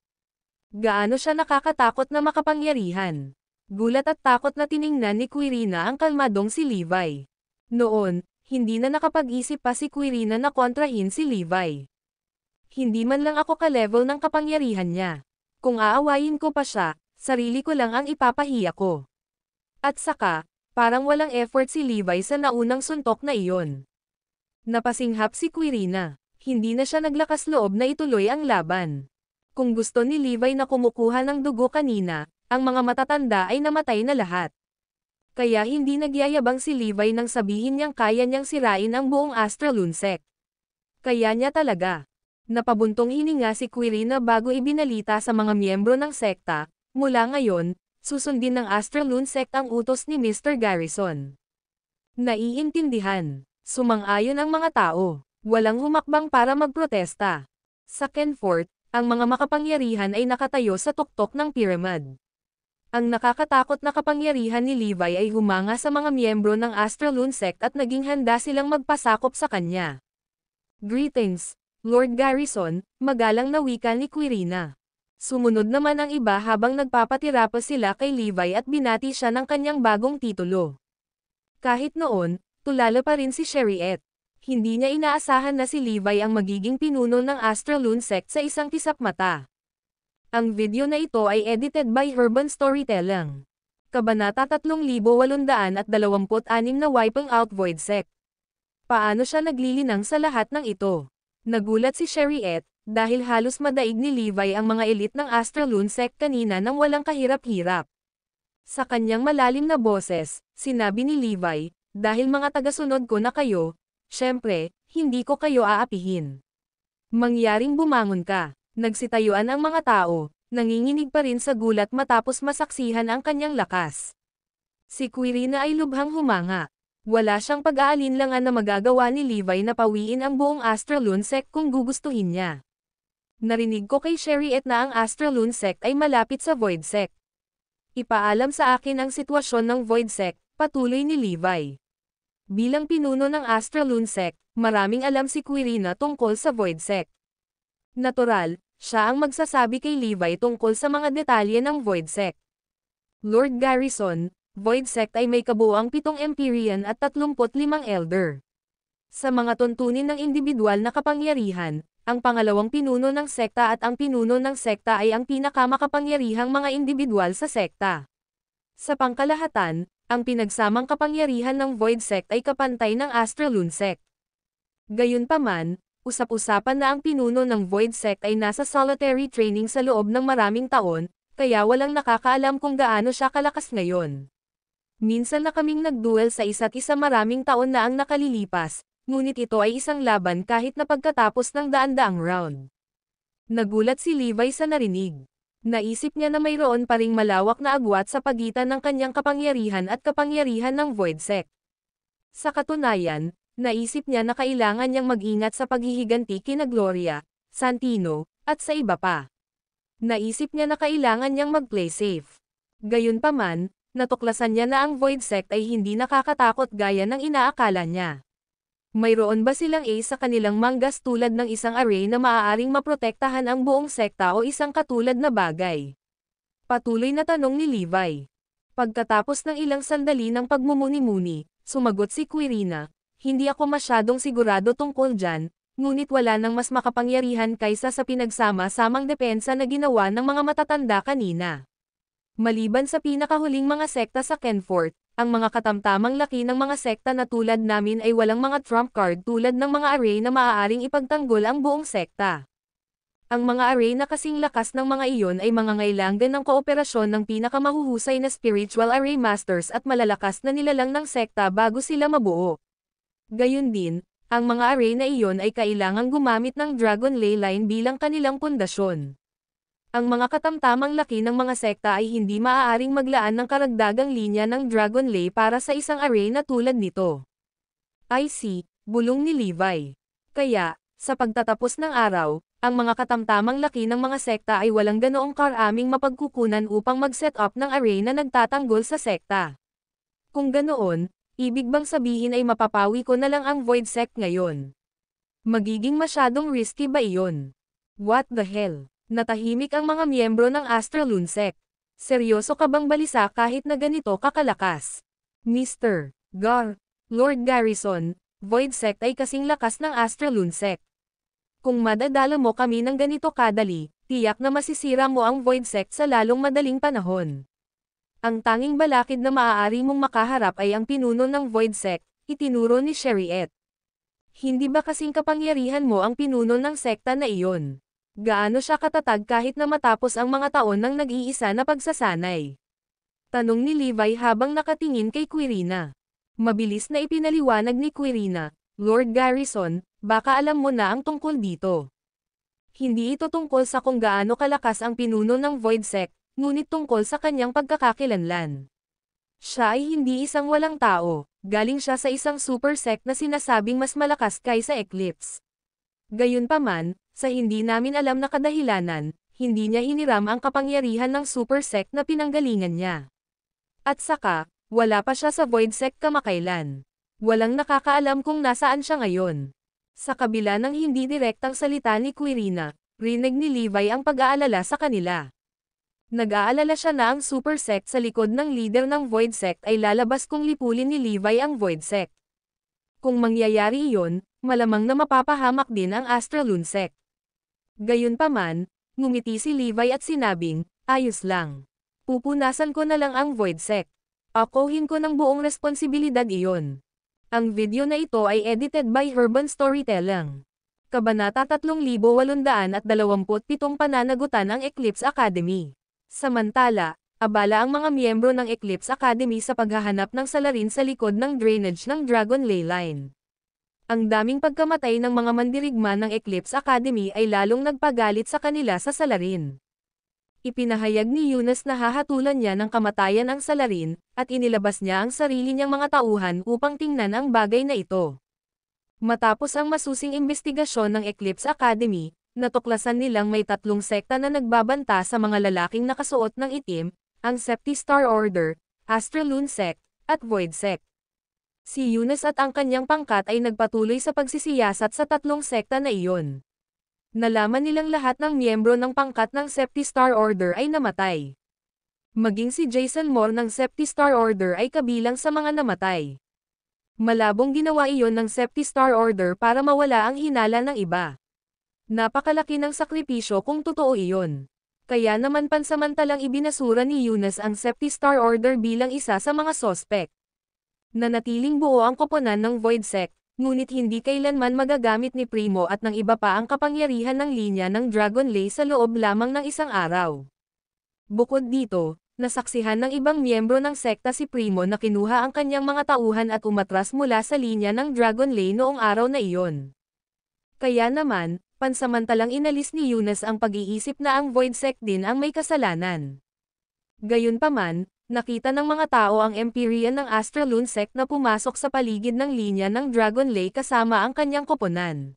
Gaano siya nakakatakot na makapangyarihan. Gulat at takot na tiningnan ni Quirina ang kalmadong si Levi. Noon, hindi na nakapag-isip pa si Quirina na kontrahin si Levi. Hindi man lang ako ka-level ng kapangyarihan niya. Kung aawayin ko pa siya, sarili ko lang ang ipapahiya ko. At saka, parang walang effort si Levi sa naunang suntok na iyon. Napasinghap si Quirina. Hindi na siya naglakas loob na ituloy ang laban. Kung gusto ni Levi na kumukuha ng dugo kanina, ang mga matatanda ay namatay na lahat. Kaya hindi nagyayabang si Levi nang sabihin niyang kaya niyang sirain ang buong Astraloon Sect. Kaya niya talaga. Napabuntong hininga si Quirina bago ibinalita sa mga miyembro ng sekta, mula ngayon, susundin ng Astraloon Sect ang utos ni Mr. Garrison. Naiintindihan. Sumang-ayon ang mga tao. Walang humakbang para magprotesta. Sa Kenfort, ang mga makapangyarihan ay nakatayo sa tuktok ng pyramid. Ang nakakatakot na kapangyarihan ni Levi ay humanga sa mga miyembro ng Astraloon Sect at naging handa silang magpasakop sa kanya. Greetings, Lord Garrison, magalang na wika ni Quirina. Sumunod naman ang iba habang nagpapatirapos sila kay Levi at binati siya ng kanyang bagong titulo. Kahit noon, tulala pa rin si Chariot. Hindi niya inaasahan na si Levi ang magiging pinuno ng Astraloon Sect sa isang kisap mata. Ang video na ito ay edited by Urban Storytelling. Kabanata 3826 na Wiping Out Void Sect. Paano siya naglilinang sa lahat ng ito? Nagulat si Sherriette, dahil halos madaig ni Levi ang mga elite ng Astralune Sect kanina nang walang kahirap-hirap. Sa kanyang malalim na boses, sinabi ni Levi, dahil mga tagasunod ko na kayo, syempre, hindi ko kayo aapihin. Mangyaring bumangon ka. Nagsitayuan ang mga tao, nanginginig pa rin sa gulat matapos masaksihan ang kanyang lakas. Si Quirina ay lubhang humanga. Wala siyang pag-aalinlangan na magagawa ni Levi na pawiin ang buong Astralune Sect kung gugustuhin niya. Narinig ko kay Sherriette na ang Astralune Sect ay malapit sa Void Sect. Ipaalam sa akin ang sitwasyon ng Void Sect, patuloy ni Levi. Bilang pinuno ng Astralune Sect, maraming alam si Quirina tungkol sa Void Sect. Natural, siya ang magsasabi kay Levi tungkol sa mga detalye ng Void Sect. Lord Garrison, Void Sect ay may kabuuang 7 Empyrean at 35 Elder. Sa mga tuntunin ng individual na kapangyarihan, ang pangalawang pinuno ng sekta at ang pinuno ng sekta ay ang pinakamakapangyarihang mga individual sa sekta. Sa pangkalahatan, ang pinagsamang kapangyarihan ng Void Sect ay kapantay ng Astralune Sect. Gayunpaman, usap-usapan na ang pinuno ng Void Sect ay nasa solitary training sa loob ng maraming taon, kaya walang nakakaalam kung gaano siya kalakas ngayon. Minsan na kaming nagduel sa isa't isa maraming taon na ang nakalilipas, ngunit ito ay isang laban kahit na pagkatapos ng daan-daang round. Nagulat si Levi sa narinig. Naisip niya na mayroon pa ring malawak na agwat sa pagitan ng kanyang kapangyarihan at kapangyarihan ng Void Sect. Sa katunayan, naisip niya na kailangan niyang mag-ingat sa paghihiganti kina Gloria, Santino, at sa iba pa. Naisip niya na kailangan niyang mag-play safe. Gayunpaman, natuklasan niya na ang Void Sect ay hindi nakakatakot gaya ng inaakala niya. Mayroon ba silang ace sa kanilang mangas tulad ng isang array na maaaring maprotektahan ang buong sekta o isang katulad na bagay? Patuloy na tanong ni Levi. Pagkatapos ng ilang sandali ng pagmumuni-muni, sumagot si Quirina, hindi ako masyadong sigurado tungkol dyan, ngunit wala nang mas makapangyarihan kaysa sa pinagsama-samang depensa na ginawa ng mga matatanda kanina. Maliban sa pinakahuling mga sekta sa Kenfort, ang mga katamtamang laki ng mga sekta na tulad namin ay walang mga trump card tulad ng mga array na maaaring ipagtanggol ang buong sekta. Ang mga array na kasing lakas ng mga iyon ay mangangailangan ng kooperasyon ng pinakamahuhusay na spiritual array masters at malalakas na nilalang ng sekta bago sila mabuo. Gayun din, ang mga array na iyon ay kailangang gumamit ng Dragon Ley line bilang kanilang pundasyon. Ang mga katamtamang laki ng mga sekta ay hindi maaaring maglaan ng karagdagang linya ng Dragon Ley para sa isang array na tulad nito. I see, bulong ni Levi. Kaya, sa pagtatapos ng araw, ang mga katamtamang laki ng mga sekta ay walang ganoong karaming mapagkukunan upang mag-set up ng array na nagtatanggol sa sekta. Kung ganoon, ibig bang sabihin ay mapapawi ko na lang ang Void Sect ngayon? Magiging masyadong risky ba iyon? What the hell? Natahimik ang mga miyembro ng Astralune Sect. Seryoso ka bang balisa kahit na ganito kakalakas? Mr. Lord Garrison, Void Sect ay kasing lakas ng Astralune Sect. Kung madadala mo kami ng ganito kadali, tiyak na masisira mo ang Void Sect sa lalong madaling panahon. Ang tanging balakid na maaari mong makaharap ay ang pinuno ng Void Sect, itinuro ni Sherriette. Hindi ba kasing kapangyarihan mo ang pinuno ng sekta na iyon? Gaano siya katatag kahit na matapos ang mga taon ng nag-iisa na pagsasanay? Tanong ni Levi habang nakatingin kay Quirina. Mabilis na ipinaliwanag ni Quirina, Lord Garrison, baka alam mo na ang tungkol dito. Hindi ito tungkol sa kung gaano kalakas ang pinuno ng Void Sect, ngunit tungkol sa kanyang pagkakakilanlan. Siya ay hindi isang walang tao, galing siya sa isang super sect na sinasabing mas malakas kaysa Eclipse. Gayunpaman, sa hindi namin alam na kadahilanan, hindi niya hiniram ang kapangyarihan ng super sect na pinanggalingan niya. At saka, wala pa siya sa Void Sect kamakailan. Walang nakakaalam kung nasaan siya ngayon. Sa kabila ng hindi direktang salita ni Quirina, rinig ni Levi ang pag-aalala sa kanila. Nag-aalala siya na ang super sect sa likod ng leader ng Void Sect ay lalabas kung lipulin ni Levi ang Void Sect. Kung mangyayari iyon, malamang na mapapahamak din ang Astralune Sect. Gayunpaman, Ngumiti si Levi at sinabing, ayos lang. Pupunasan ko na lang ang void sect. Akuhin ko ng buong responsibilidad iyon. Ang video na ito ay edited by Urban Storytelling. Kabanata 3827 Pananagutan ang Eclipse Academy. Samantala, abala ang mga miyembro ng Eclipse Academy sa paghahanap ng salarin sa likod ng drainage ng Dragon Ley Line. Ang daming pagkamatay ng mga mandirigma ng Eclipse Academy ay lalong nagpagalit sa kanila sa salarin. Ipinahayag ni Eunice na hahatulan niya ng kamatayan ang salarin, at inilabas niya ang sarili niyang mga tauhan upang tingnan ang bagay na ito. Matapos ang masusing investigasyon ng Eclipse Academy, natuklasan nilang may 3 sekta na nagbabanta sa mga lalaking nakasuot ng itim, ang Septi-Star Order, Astraloon Sect, at Void Sect. Si Eunice at ang kanyang pangkat ay nagpatuloy sa pagsisiyasat sa 3 sekta na iyon. Nalaman nilang lahat ng miyembro ng pangkat ng Septi-Star Order ay namatay. Maging si Jason Moore ng Septi-Star Order ay kabilang sa mga namatay. Malabong ginawa iyon ng Septi-Star Order para mawala ang hinala ng iba. Napakalaki ng sakripisyo kung totoo iyon. Kaya naman pansamantalang ibinasura ni Eunice ang Septi-Star Order bilang isa sa mga sospek. Nanatiling buo ang koponan ng Void Sect, ngunit hindi kailanman magagamit ni Primo at ng iba pa ang kapangyarihan ng linya ng Dragon Ley sa loob lamang ng isang araw. Bukod dito, nasaksihan ng ibang miyembro ng sekta si Primo na kinuha ang kanyang mga tauhan at umatras mula sa linya ng Dragon Ley noong araw na iyon. Kaya naman, pansamantalang inalis ni Eunice ang pag-iisip na ang Void Sect din ang may kasalanan. Gayunpaman, nakita ng mga tao ang Empyrean ng Astraloon Sect na pumasok sa paligid ng linya ng Dragon Ley kasama ang kanyang koponan.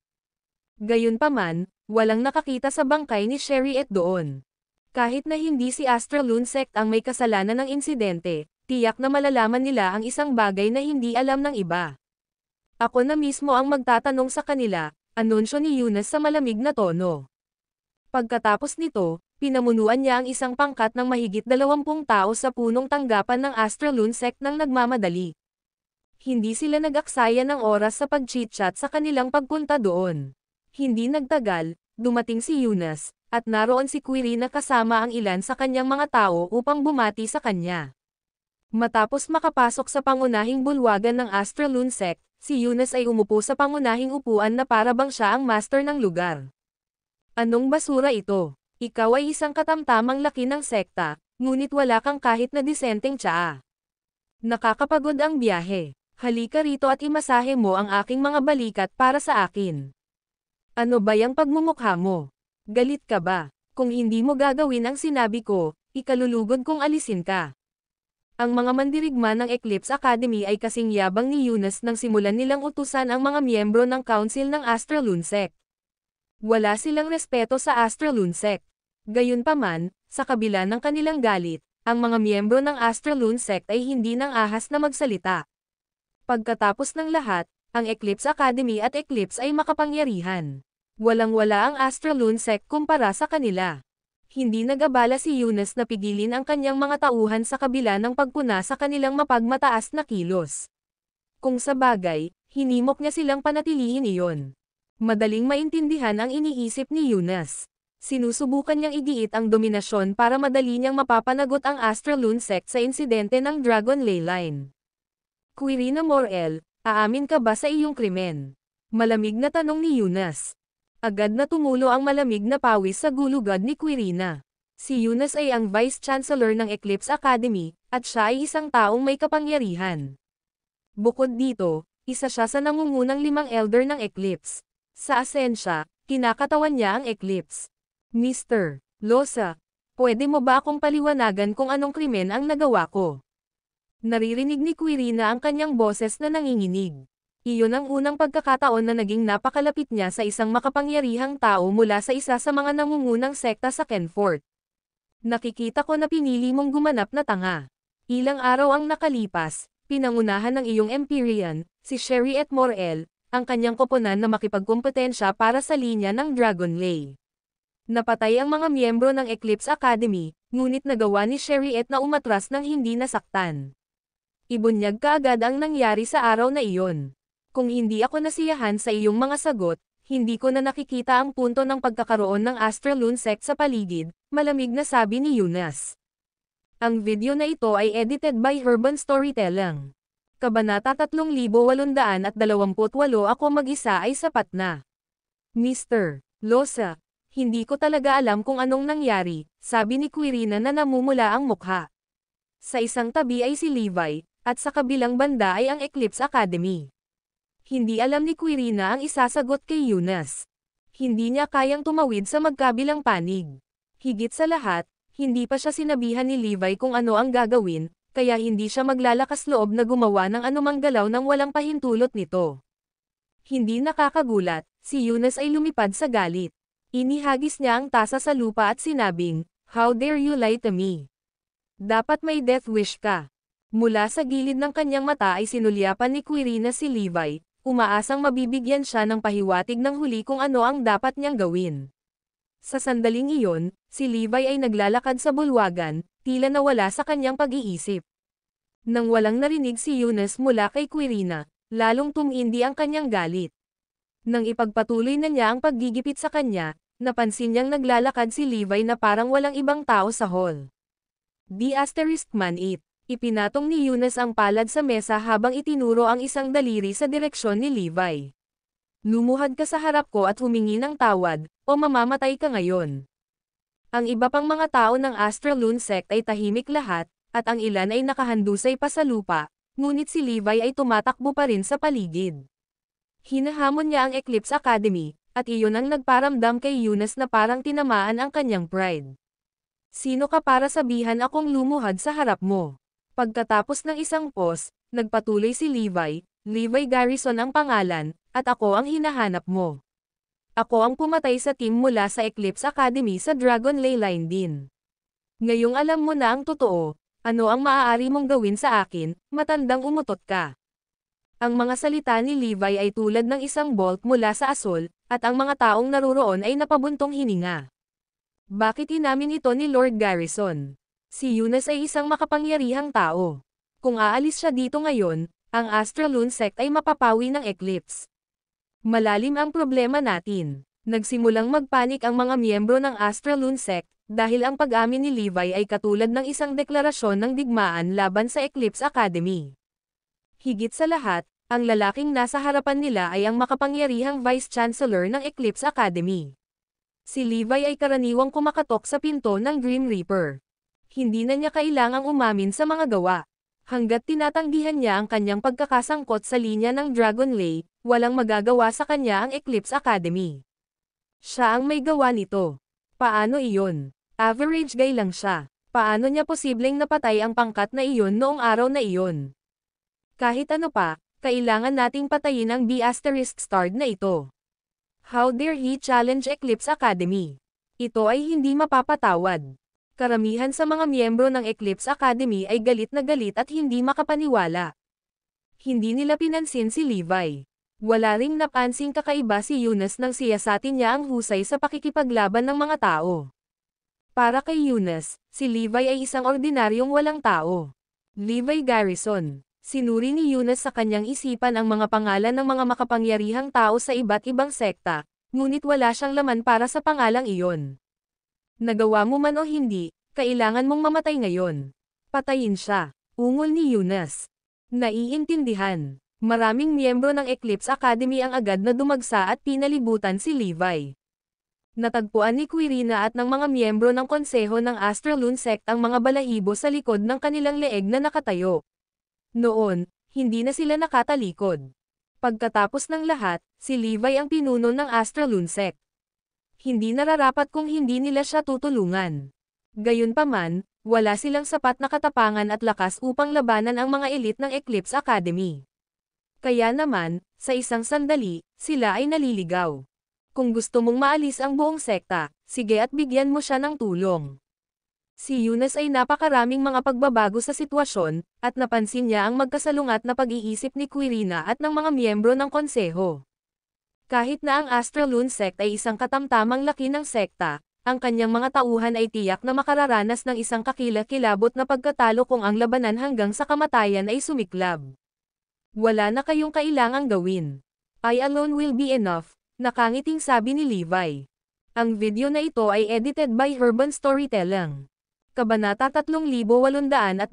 Gayunpaman, walang nakakita sa bangkay ni Chariot doon. Kahit na hindi si Astraloon Sect ang may kasalanan ng insidente, tiyak na malalaman nila ang isang bagay na hindi alam ng iba. Ako na mismo ang magtatanong sa kanila, anunsyo ni Eunice sa malamig na tono. Pagkatapos nito, pinamunuan niya ang isang pangkat ng mahigit 20 tao sa punong tanggapan ng Astraloon Sect nang nagmamadali. Hindi sila nag-aksaya ng oras sa pag-chit-chat sa kanilang pagpunta doon. Hindi nagtagal, dumating si Eunice, at naroon si Quirina kasama ang ilan sa kanyang mga tao upang bumati sa kanya. Matapos makapasok sa pangunahing bulwagan ng Astraloon Sect, si Eunice ay umupo sa pangunahing upuan na para bang siya ang master ng lugar. Anong basura ito? Ikaw ay isang katamtamang laki ng sekta, ngunit wala kang kahit na disenteng tsaa. Nakakapagod ang biyahe. Halika rito at imasahe mo ang aking mga balikat para sa akin. Ano ba yang pagmumukha mo? Galit ka ba? Kung hindi mo gagawin ang sinabi ko, ikalulugod kong alisin ka. Ang mga mandirigma ng Eclipse Academy ay kasing yabang ni Eunice nang simulan nilang utusan ang mga miyembro ng Council ng Astraloon Sect. Wala silang respeto sa Astraloon Sect. Gayunpaman, sa kabila ng kanilang galit, ang mga miyembro ng Astraloon Sect ay hindi nang ahas na magsalita. Pagkatapos ng lahat, ang Eclipse Academy at Eclipse ay makapangyarihan. Walang-wala ang Astraloon Sect kumpara sa kanila. Hindi nag-abala si Eunice na pigilin ang kanyang mga tauhan sa kabila ng pagpuna sa kanilang mapagmataas na kilos. Kung sa bagay, hinimok niya silang panatilihin iyon. Madaling maintindihan ang iniisip ni Eunice. Sinusubukan niyang igiit ang dominasyon para madali niyang mapapanagot ang Astraloon Sect sa insidente ng Dragon Ley Line. Quirina Morel, aamin ka ba sa iyong krimen? Malamig na tanong ni Eunice. Agad na tumulo ang malamig na pawis sa gulugad ni Quirina. Si Eunice ay ang Vice Chancellor ng Eclipse Academy, at siya ay isang taong may kapangyarihan. Bukod dito, isa siya sa nangungunang 5 elder ng Eclipse. Sa asensya, kinakatawan niya ang Eclipse. Mr. Losa, pwede mo ba akong paliwanagan kung anong krimen ang nagawa ko? Naririnig ni Quirina ang kanyang boses na nanginginig. Iyon ang unang pagkakataon na naging napakalapit niya sa isang makapangyarihang tao mula sa isa sa mga nangungunang sekta sa Kenfort. Nakikita ko na pinili mong gumanap na tanga. Ilang araw ang nakalipas, pinangunahan ng iyong Empyrean, si Chariot Morel, ang kanyang koponan na makipagkumpetensya para sa linya ng Dragon Ley. Napatay ang mga miyembro ng Eclipse Academy, ngunit nagawa ni Chariot na umatras ng hindi nasaktan. Ibunyag kaagad ang nangyari sa araw na iyon. Kung hindi ako nasiyahan sa iyong mga sagot, Hindi ko na nakikita ang punto ng pagkakaroon ng Astralune sect sa paligid, malamig na sabi ni Eunice. Ang video na ito ay edited by Urban Storytelling. Kabanata 3828 ako mag-isa ay sapat na. Mr. Losa, hindi ko talaga alam kung anong nangyari, sabi ni Quirina na namumula ang mukha. Sa isang tabi ay si Levi, at sa kabilang banda ay ang Eclipse Academy. Hindi alam ni Quirina ang isasagot kay Eunice. Hindi niya kayang tumawid sa magkabilang panig. Higit sa lahat, hindi pa siya sinabihan ni Levi kung ano ang gagawin, kaya hindi siya maglalakas loob na gumawa ng anumang galaw nang walang pahintulot nito. Hindi nakakagulat, si Eunice ay lumipad sa galit. Inihagis niya ang tasa sa lupa at sinabing, "How dare you lie to me? Dapat may death wish ka." Mula sa gilid ng kanyang mata ay sinulyapan ni Quirina si Levi, umaasang mabibigyan siya ng pahiwatig ng huli kung ano ang dapat niyang gawin. Sa sandaling iyon, si Levi ay naglalakad sa bulwagan, tila nawala sa kanyang pag-iisip. Nang walang narinig si Eunice mula kay Quirina, lalong tumindi ang kanyang galit. Nang ipagpatuloy na niya ang paggigipit sa kanya, napansin niyang naglalakad si Levi na parang walang ibang tao sa hall. *8. Ipinatong ni Eunice ang palad sa mesa habang itinuro ang isang daliri sa direksyon ni Levi. "Lumuhad ka sa harap ko at humingi ng tawad, o mamamatay ka ngayon." Ang iba pang mga tao ng Astralune sect ay tahimik lahat, at ang ilan ay nakahandusay pa sa lupa, ngunit si Levi ay tumatakbo pa rin sa paligid. Hinahamon niya ang Eclipse Academy, at iyon ang nagparamdam kay Eunice na parang tinamaan ang kanyang pride. "Sino ka para sabihan akong lumuhad sa harap mo?" Pagkatapos ng isang pause, nagpatuloy si Levi, "Levi Garrison ang pangalan, at ako ang hinahanap mo. Ako ang pumatay sa team mula sa Eclipse Academy sa Dragon Ley Line din. Ngayong alam mo na ang totoo, ano ang maaari mong gawin sa akin, matandang umutot ka." Ang mga salita ni Levi ay tulad ng isang bolt mula sa asol, at ang mga taong naruroon ay napabuntong hininga. Bakit inamin ito ni Lord Garrison? Si Eunice ay isang makapangyarihang tao. Kung aalis siya dito ngayon, ang Astralune sect ay mapapawi ng Eclipse. Malalim ang problema natin. Nagsimulang magpanik ang mga miyembro ng Astralune sect, dahil ang pag-amin ni Levi ay katulad ng isang deklarasyon ng digmaan laban sa Eclipse Academy. Higit sa lahat, ang lalaking nasa harapan nila ay ang makapangyarihang Vice Chancellor ng Eclipse Academy. Si Levi ay karaniwang kumakatok sa pinto ng Grim Reaper. Hindi na niya kailangang umamin sa mga gawa. Hanggat tinatanggihan niya ang kanyang pagkakasangkot sa linya ng Dragon Ley, walang magagawa sa kanya ang Eclipse Academy. Siya ang may gawa nito. Paano iyon? Average guy lang siya. Paano niya posibleng napatay ang pangkat na iyon noong araw na iyon? Kahit ano pa, kailangan nating patayin ang **** na ito. How dare he challenge Eclipse Academy? Ito ay hindi mapapatawad. Karamihan sa mga miyembro ng Eclipse Academy ay galit na galit at hindi makapaniwala. Hindi nila pinansin si Levi. Wala ring napansing kakaiba si Eunice nang siyasatin niya ang husay sa pakikipaglaban ng mga tao. Para kay Eunice, si Levi ay isang ordinaryong walang tao. Levi Garrison. Sinuri ni Eunice sa kanyang isipan ang mga pangalan ng mga makapangyarihang tao sa iba't ibang sekta, ngunit wala siyang laman para sa pangalang iyon. Nagawa mo man o hindi, kailangan mong mamatay ngayon. Patayin siya. Ungol ni Eunice. Naiintindihan. Maraming miyembro ng Eclipse Academy ang agad na dumagsa at pinalibutan si Levi. Natagpuan ni Quirina at ng mga miyembro ng konseho ng Astralune sect ang mga balahibo sa likod ng kanilang leeg na nakatayo. Noon, hindi na sila nakatalikod. Pagkatapos ng lahat, si Levi ang pinuno ng Astralune sect. Hindi nararapat kung hindi nila siya tutulungan. Gayunpaman, wala silang sapat na katapangan at lakas upang labanan ang mga elite ng Eclipse Academy. Kaya naman, sa isang sandali, sila ay naliligaw. Kung gusto mong maalis ang buong sekta, sige at bigyan mo siya ng tulong. Si Eunice ay napakaraming mga pagbabago sa sitwasyon, at napansin niya ang magkasalungat na pag-iisip ni Quirina at ng mga miyembro ng konseho. Kahit na ang Astralune sect ay isang katamtamang laki ng sekta, ang kanyang mga tauhan ay tiyak na makararanas ng isang kakilakilabot na pagkatalo kung ang labanan hanggang sa kamatayan ay sumiklab. Wala na kayong kailangang gawin. I alone will be enough, Nakangiting sabi ni Levi. Ang video na ito ay edited by Urban Storytelling. Kabanata 3829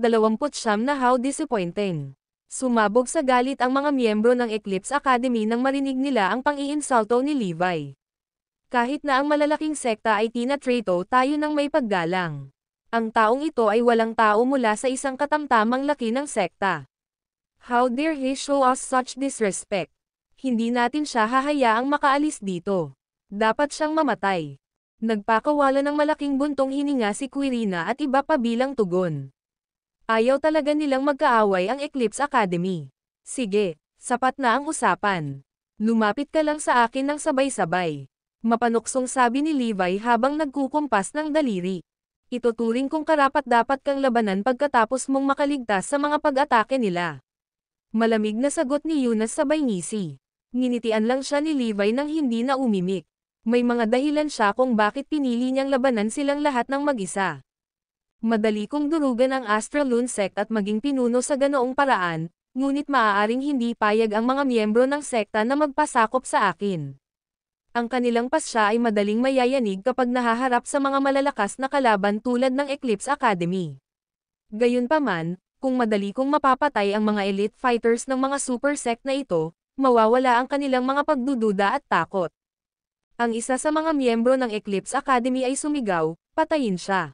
na How Disappointing. Sumabog sa galit ang mga miyembro ng Eclipse Academy nang marinig nila ang pang-iinsulto ni Levi. Kahit na ang malalaking sekta ay tinatrato tayo ng may paggalang. Ang taong ito ay walang tao mula sa isang katamtamang laki ng sekta. How dare he show us such disrespect? Hindi natin siya hahayaang makaalis dito. Dapat siyang mamatay. Nagpakawala ng malaking buntong hininga si Quirina at iba pa bilang tugon. Ayaw talaga nilang magkaaway ang Eclipse Academy. Sige, sapat na ang usapan. Lumapit ka lang sa akin ng sabay-sabay. Mapanuksong sabi ni Levi habang nagkukumpas ng daliri. Ituturing kong karapat-dapat kang labanan pagkatapos mong makaligtas sa mga pag-atake nila. Malamig na sagot ni Eunice sabay ngisi. Nginitian lang siya ni Levi nang hindi na umimik. May mga dahilan siya kung bakit pinili niyang labanan silang lahat ng mag-isa. Madali kong durugan ang Astralune Sect at maging pinuno sa ganoong paraan, ngunit maaaring hindi payag ang mga miyembro ng sekta na magpasakop sa akin. Ang kanilang pasya ay madaling mayayanig kapag nahaharap sa mga malalakas na kalaban tulad ng Eclipse Academy. Gayunpaman, kung madali kong mapapatay ang mga elite fighters ng mga super sect na ito, mawawala ang kanilang mga pagdududa at takot. Ang isa sa mga miyembro ng Eclipse Academy ay sumigaw, patayin siya.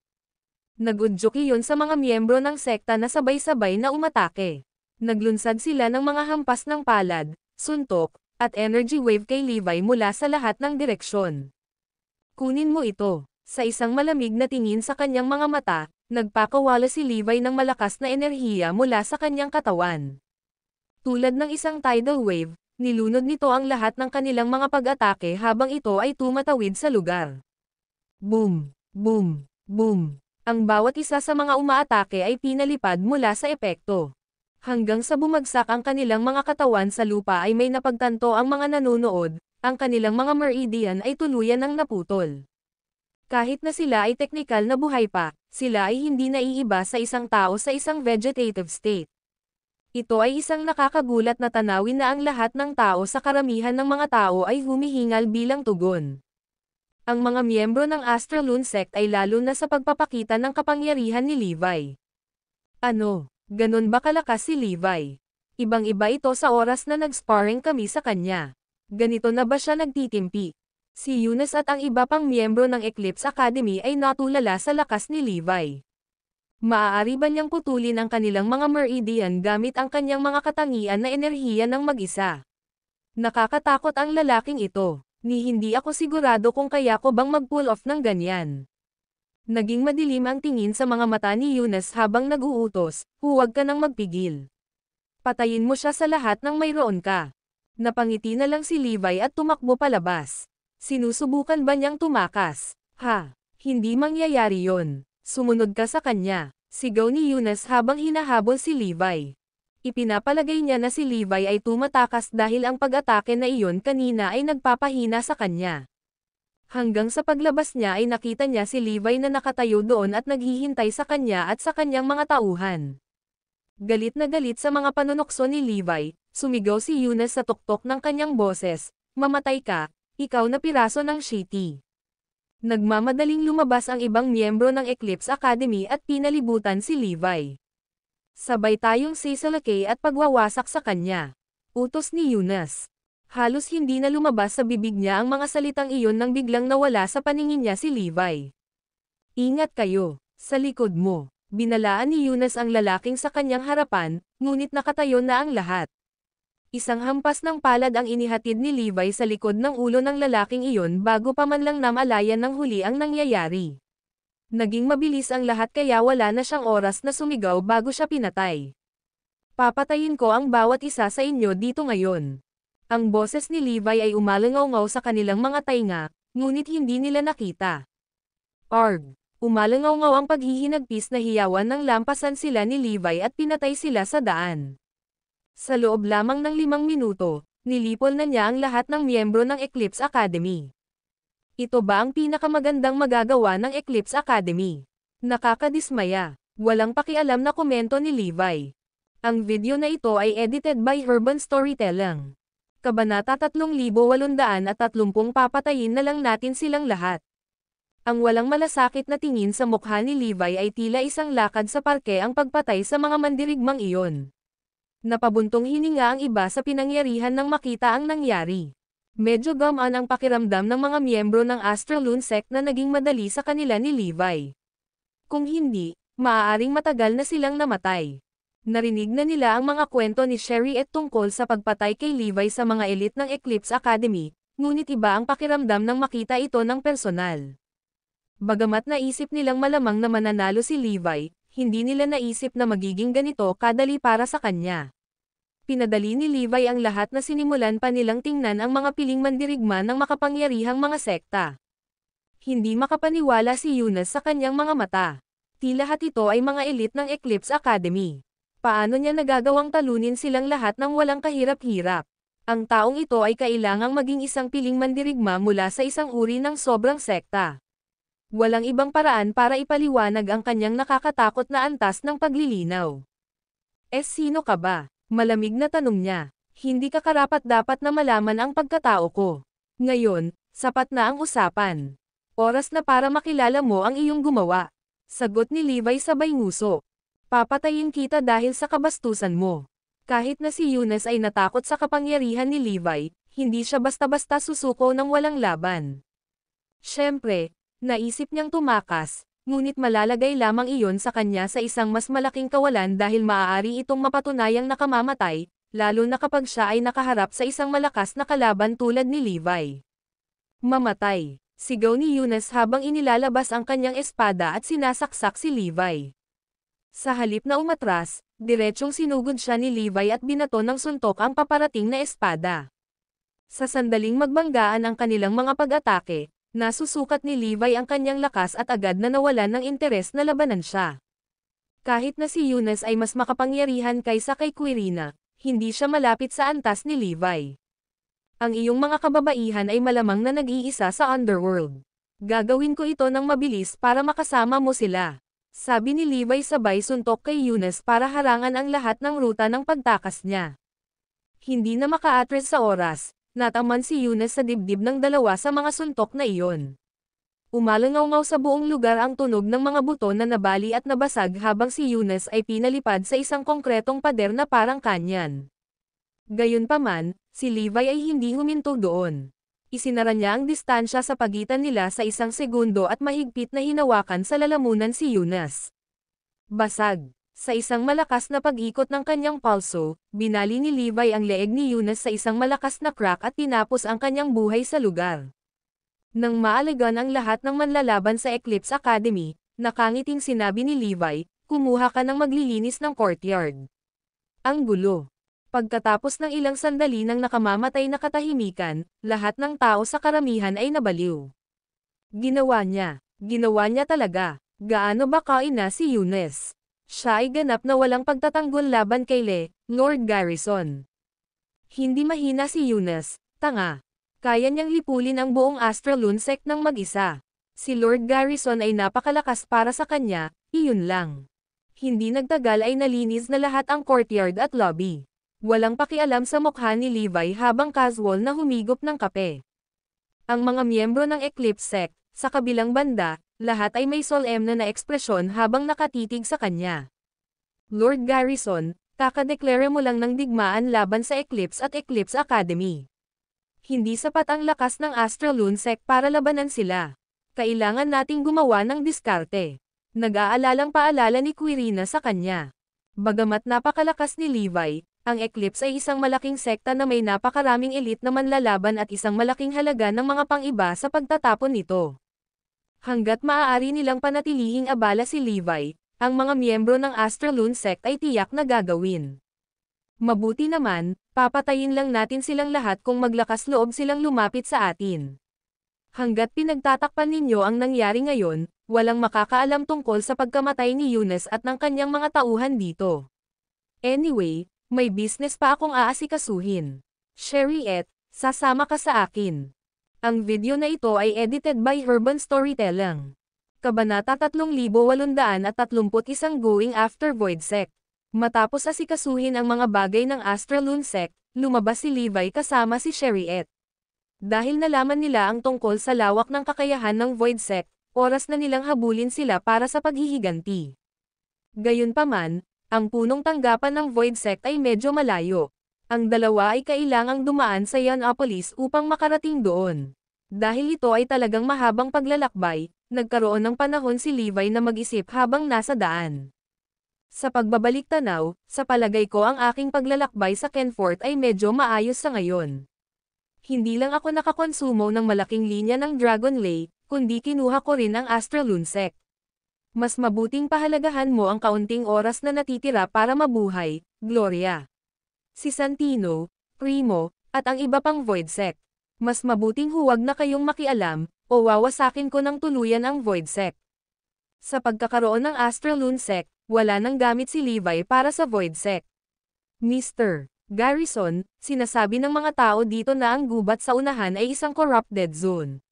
Nag-udyok iyon sa mga miyembro ng sekta na sabay-sabay na umatake. Naglunsad sila ng mga hampas ng palad, suntok, at energy wave kay Levi mula sa lahat ng direksyon. Kunin mo ito. Sa isang malamig na tingin sa kanyang mga mata, nagpakawala si Levi ng malakas na enerhiya mula sa kanyang katawan. Tulad ng isang tidal wave, nilunod nito ang lahat ng kanilang mga pag-atake habang ito ay tumatawid sa lugar. Boom! Boom! Boom! Ang bawat isa sa mga umaatake ay pinalipad mula sa epekto. Hanggang sa bumagsak ang kanilang mga katawan sa lupa ay may napagtanto ang mga nanonood, ang kanilang mga meridian ay tuluyan ng naputol. Kahit na sila ay teknikal na buhay pa, sila ay hindi naiiba sa isang tao sa isang vegetative state. Ito ay isang nakakagulat na tanawin na ang lahat ng tao sa karamihan ng mga tao ay humihingal bilang tugon. Ang mga miyembro ng Astralune Sect ay lalo na sa pagpapakita ng kapangyarihan ni Levi. Ano, ganun ba kalakas si Levi? Ibang-iba ito sa oras na nag-sparring kami sa kanya. Ganito na ba siya nagtitimpi? Si Eunice at ang iba pang miyembro ng Eclipse Academy ay natulala sa lakas ni Levi. Maaari ba niyang putulin ang kanilang mga meridian gamit ang kanyang mga katangian na enerhiya ng mag-isa? Nakakatakot ang lalaking ito, ni hindi ako sigurado kung kaya ko bang mag-pull off ng ganyan. Naging madilim ang tingin sa mga mata ni Eunice habang nag-uutos, huwag ka nang magpigil. Patayin mo siya sa lahat ng mayroon ka. Napangiti na lang si Levi at tumakbo palabas. Sinusubukan ba niyang tumakas? Ha, hindi mangyayari yon. Sumunod ka sa kanya, sigaw ni Eunice habang hinahabol si Levi. Ipinapalagay niya na si Levi ay tumatakas dahil ang pag-atake na iyon kanina ay nagpapahina sa kanya. Hanggang sa paglabas niya ay nakita niya si Levi na nakatayo doon at naghihintay sa kanya at sa kanyang mga tauhan. Galit na galit sa mga panunokso ni Levi, sumigaw si Eunice sa tuktok ng kanyang boses, mamatay ka, ikaw na piraso ng shitty. Nagmamadaling lumabas ang ibang miyembro ng Eclipse Academy at pinalibutan si Levi. Sabay tayong sisalakay at pagwawasak sa kanya. Utos ni Eunice. Halos hindi na lumabas sa bibig niya ang mga salitang iyon nang biglang nawala sa paningin niya si Levi. Ingat kayo, sa likod mo. Binalaan ni Eunice ang lalaking sa kanyang harapan, ngunit nakatayo na ang lahat. Isang hampas ng palad ang inihatid ni Levi sa likod ng ulo ng lalaking iyon bago pa man lang namalayan ng huli ang nangyayari. Naging mabilis ang lahat kaya wala na siyang oras na sumigaw bago siya pinatay. Papatayin ko ang bawat isa sa inyo dito ngayon. Ang boses ni Levi ay umalangaw-ngaw sa kanilang mga tainga, ngunit hindi nila nakita. Arg! Umalangaw-ngaw ang paghihinagpis na hiyawan ng lampasan sila ni Levi at pinatay sila sa daan. Sa loob lamang ng 5 minuto, nilipol na niya ang lahat ng miyembro ng Eclipse Academy. Ito ba ang pinakamagandang magagawa ng Eclipse Academy? Nakakadismaya. Walang pakialam na komento ni Levi. Ang video na ito ay edited by Urban Storytelling. Kabanata 3830 papatayin na lang natin silang lahat. Ang walang malasakit na tingin sa mukha ni Levi ay tila isang lakad sa parke ang pagpatay sa mga mandirigmang iyon. Napabuntong hininga ang iba sa pinangyarihan nang makita ang nangyari. Medyo gamaan ang pakiramdam ng mga miyembro ng Astralune sect na naging madali sa kanila ni Levi. Kung hindi, maaaring matagal na silang namatay. Narinig na nila ang mga kwento ni Chariot tungkol sa pagpatay kay Levi sa mga elite ng Eclipse Academy, ngunit iba ang pakiramdam nang makita ito ng personal. Bagamat naisip nilang malamang na mananalo si Levi, hindi nila naisip na magiging ganito kadali para sa kanya. Pinadali ni Levi ang lahat na sinimulan pa nilang tingnan ang mga piling mandirigma ng makapangyarihang mga sekta. Hindi makapaniwala si Eunice sa kanyang mga mata. Tila lahat ito ay mga elite ng Eclipse Academy. Paano niya nagagawang talunin silang lahat ng walang kahirap-hirap? Ang taong ito ay kailangang maging isang piling mandirigma mula sa isang uri ng sobrang sekta. Walang ibang paraan para ipaliwanag ang kanyang nakakatakot na antas ng paglilinaw. Sino ka ba? Malamig na tanong niya. Hindi ka karapat-dapat na malaman ang pagkatao ko. Ngayon, sapat na ang usapan. Oras na para makilala mo ang iyong gumawa. Sagot ni Levi sabay nguso. Papatayin kita dahil sa kabastusan mo. Kahit na si Eunice ay natakot sa kapangyarihan ni Levi, hindi siya basta-basta susuko ng walang laban. Siyempre, naisip niyang tumakas, ngunit malalagay lamang iyon sa kanya sa isang mas malaking kawalan dahil maaari itong mapatunayang nakamamatay, lalo na kapag siya ay nakaharap sa isang malakas na kalaban tulad ni Levi. Mamatay, sigaw ni Eunice habang inilalabas ang kanyang espada at sinasaksak si Levi. Sa halip na umatras, diretsyong sinugod siya ni Levi at binato ng suntok ang paparating na espada. Sa sandaling magbanggaan ang kanilang mga pag-atake, nasusukat ni Levi ang kanyang lakas at agad na nawalan ng interes na labanan siya. Kahit na si Eunice ay mas makapangyarihan kaysa kay Quirina, hindi siya malapit sa antas ni Levi. Ang iyong mga kababaihan ay malamang na nag-iisa sa underworld. Gagawin ko ito ng mabilis para makasama mo sila. Sabi ni Levi sabay suntok kay Eunice para harangan ang lahat ng ruta ng pagtakas niya. Hindi na maka-atres sa oras, nataman si Eunice sa dibdib ng dalawa sa mga suntok na iyon. Umalangaw-ngaw sa buong lugar ang tunog ng mga buto na nabali at nabasag habang si Eunice ay pinalipad sa isang konkretong pader na parang kanyan. Gayunpaman, si Levi ay hindi huminto doon. Isinara niya ang distansya sa pagitan nila sa isang segundo at mahigpit na hinawakan sa lalamunan si Eunice. Basag. Sa isang malakas na pag-ikot ng kanyang palso, binali ni Levi ang leeg ni Eunice sa isang malakas na crack at tinapos ang kanyang buhay sa lugar. Nang maalagan ang lahat ng manlalaban sa Eclipse Academy, nakangiting sinabi ni Levi, kumuha ka ng maglilinis ng courtyard. Ang gulo. Pagkatapos ng ilang sandali ng nakamamatay na katahimikan, lahat ng tao sa karamihan ay nabaliw. Ginawa niya talaga. Gaano ba kaina si Eunice? Siya ay ganap na walang pagtatanggol laban kay Lord Garrison. Hindi mahina si Eunice, tanga. Kaya niyang lipulin ang buong Astralune sect ng mag-isa. Si Lord Garrison ay napakalakas para sa kanya, iyon lang. Hindi nagtagal ay nalinis na lahat ang courtyard at lobby. Walang pakialam sa mukha ni Levi habang casual na humigop ng kape. Ang mga miyembro ng Eclipse sect, sa kabilang banda, lahat ay may solemne na ekspresyon habang nakatitig sa kanya. Lord Garrison, kakadeklara mo lang ng digmaan laban sa Eclipse at Eclipse Academy. Hindi sapat ang lakas ng Astralune sect para labanan sila. Kailangan nating gumawa ng diskarte. Nag-aalalang paalala ni Quirina sa kanya. Bagamat napakalakas ni Levi, ang Eclipse ay isang malaking sekta na may napakaraming elite na manlalaban at isang malaking halaga ng mga pang-iba sa pagtatapon nito. Hanggat maaari nilang panatilihing abala si Levi, ang mga miyembro ng Astralune sect ay tiyak na gagawin. Mabuti naman, papatayin lang natin silang lahat kung maglakas loob silang lumapit sa atin. Hanggat pinagtatakpan ninyo ang nangyari ngayon, walang makakaalam tungkol sa pagkamatay ni Eunice at ng kanyang mga tauhan dito. Anyway, may business pa akong aasikasuhin. Chariot, sasama ka sa akin. Ang video na ito ay edited by Urban Storytelling. Kabanata 3831 Going After Void Sect. Matapos asikasuhin ang mga bagay ng Astralune Sect, lumabas si Levi kasama si Sherriette. Dahil nalaman nila ang tungkol sa lawak ng kakayahan ng Void Sect, oras na nilang habulin sila para sa paghihiganti. Gayunpaman, ang punong tanggapan ng Void Sect ay medyo malayo. Ang dalawa ay kailangang dumaan sa Ionopolis upang makarating doon. Dahil ito ay talagang mahabang paglalakbay, nagkaroon ng panahon si Levi na mag-isip habang nasa daan. Sa pagbabalik tanaw, sa palagay ko ang aking paglalakbay sa Kenfort ay medyo maayos sa ngayon. Hindi lang ako nakakonsumo ng malaking linya ng Dragon Lay, kundi kinuha ko rin ang Astralunasect. Mas mabuting pahalagahan mo ang kaunting oras na natitira para mabuhay, Gloria. Si Santino, Primo, at ang iba pang Void Sect. Mas mabuting huwag na kayong makialam, o wawasakin ko ng tuluyan ang Void Sect. Sa pagkakaroon ng Astralunasect, wala nang gamit si Levi para sa Void Sect. Mr. Garrison, sinasabi ng mga tao dito na ang gubat sa unahan ay isang corrupted zone.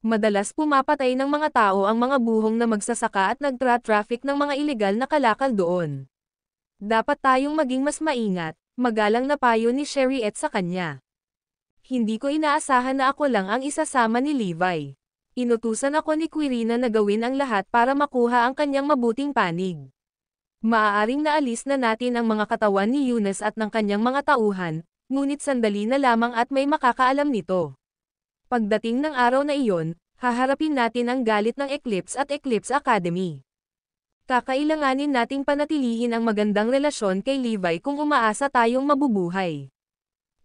Madalas pumapatay ng mga tao ang mga buhong na magsasaka at nagtra-traffic ng mga ilegal na kalakal doon. Dapat tayong maging mas maingat, magalang na payo ni Sherriette sa kanya. Hindi ko inaasahan na ako lang ang isasama ni Levi. Inutusan ako ni Quirina na gawin ang lahat para makuha ang kanyang mabuting panig. Maaaring naalis na natin ang mga katawan ni Eunice at ng kanyang mga tauhan, ngunit sandali na lamang at may makakaalam nito. Pagdating ng araw na iyon, haharapin natin ang galit ng Eclipse at Eclipse Academy. Kakailanganin nating panatilihin ang magandang relasyon kay Levi kung umaasa tayong mabubuhay.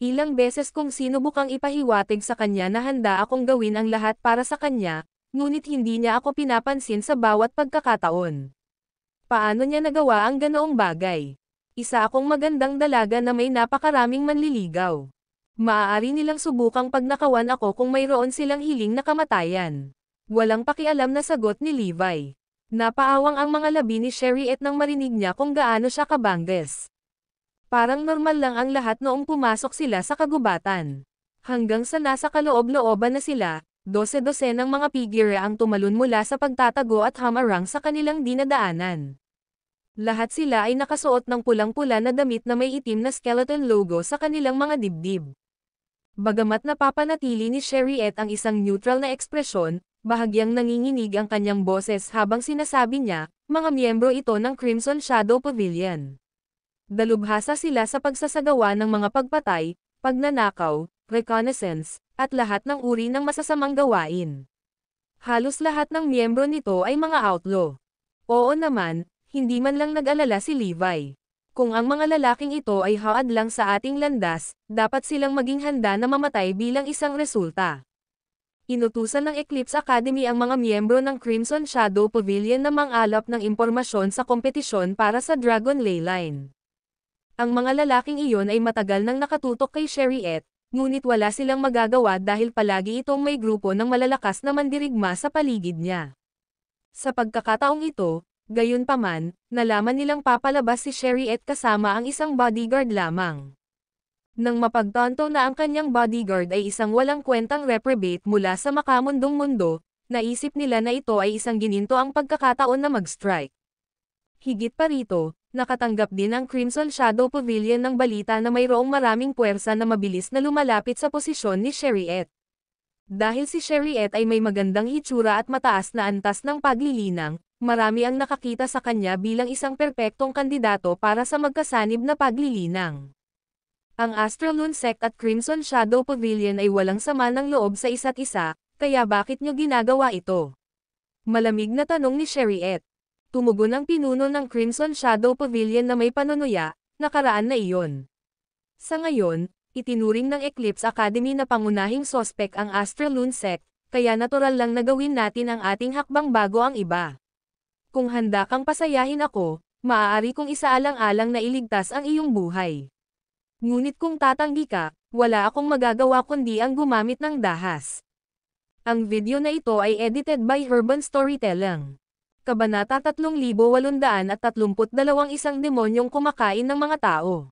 Ilang beses kong sinubukang ipahiwatig sa kanya na handa akong gawin ang lahat para sa kanya, ngunit hindi niya ako pinapansin sa bawat pagkakataon. Paano niya nagawa ang ganoong bagay? Isa akong magandang dalaga na may napakaraming manliligaw. Maaari nilang subukang pagnakawan ako kung mayroon silang hiling na kamatayan. Walang pakialam na sagot ni Levi. Napaawang ang mga labi ni Sherriette nang marinig niya kung gaano siya kabangges. Parang normal lang ang lahat noong pumasok sila sa kagubatan. Hanggang sa nasa kaloob-looban na sila, 12 ng mga figure ang tumalon mula sa pagtatago at hamarang sa kanilang dinadaanan. Lahat sila ay nakasuot ng pulang-pula na damit na may itim na skeleton logo sa kanilang mga dibdib. Bagamat napapanatili ni Sherriette ang isang neutral na ekspresyon, bahagyang nanginginig ang kanyang boses habang sinasabi niya, mga miyembro ito ng Crimson Shadow Pavilion. Dalubhasa sila sa pagsasagawa ng mga pagpatay, pagnanakaw, reconnaissance, at lahat ng uri ng masasamang gawain. Halos lahat ng miyembro nito ay mga outlaw. Oo naman, hindi man lang nag-alala si Levi. Kung ang mga lalaking ito ay haad lang sa ating landas, dapat silang maging handa na mamatay bilang isang resulta. Inutusan ng Eclipse Academy ang mga miyembro ng Crimson Shadow Pavilion na mangalap ng impormasyon sa kompetisyon para sa Dragon Lay Line. Ang mga lalaking iyon ay matagal nang nakatutok kay Sherriette, ngunit wala silang magagawa dahil palagi itong may grupo ng malalakas na mandirigma sa paligid niya. Sa pagkakataong ito, gayunpaman, nalaman nilang papalabas si Sherriette kasama ang isang bodyguard lamang. Nang mapagtanto na ang kanyang bodyguard ay isang walang kwentang reprobate mula sa makamundong mundo, naisip nila na ito ay isang ginintoang pagkakataon na mag-strike. Higit pa rito, nakatanggap din ang Crimson Shadow Pavilion ng balita na mayroong maraming puwersa na mabilis na lumalapit sa posisyon ni Sherriette. Dahil si Sherriette ay may magandang hitsura at mataas na antas ng paglilinang, marami ang nakakita sa kanya bilang isang perpektong kandidato para sa magkasanib na paglilinang. Ang Astralunasect at Crimson Shadow Pavilion ay walang sama ng loob sa isa't isa, kaya bakit nyo ginagawa ito? Malamig na tanong ni Sherriette. Tumugon ang pinuno ng Crimson Shadow Pavilion na may panunuya, nakaraan na iyon. Sa ngayon, itinuring ng Eclipse Academy na pangunahing sospek ang Astralunasect, kaya natural lang na gawin natin ang ating hakbang bago ang iba. Kung handa kang pasayahin ako, maaari kong isaalang-alang na iligtas ang iyong buhay. Ngunit kung tatanggi ka, wala akong magagawa kundi ang gumamit ng dahas. Ang video na ito ay edited by Urban Storytelling. Kabanata 3832 Isang demonyong kumakain ng mga tao.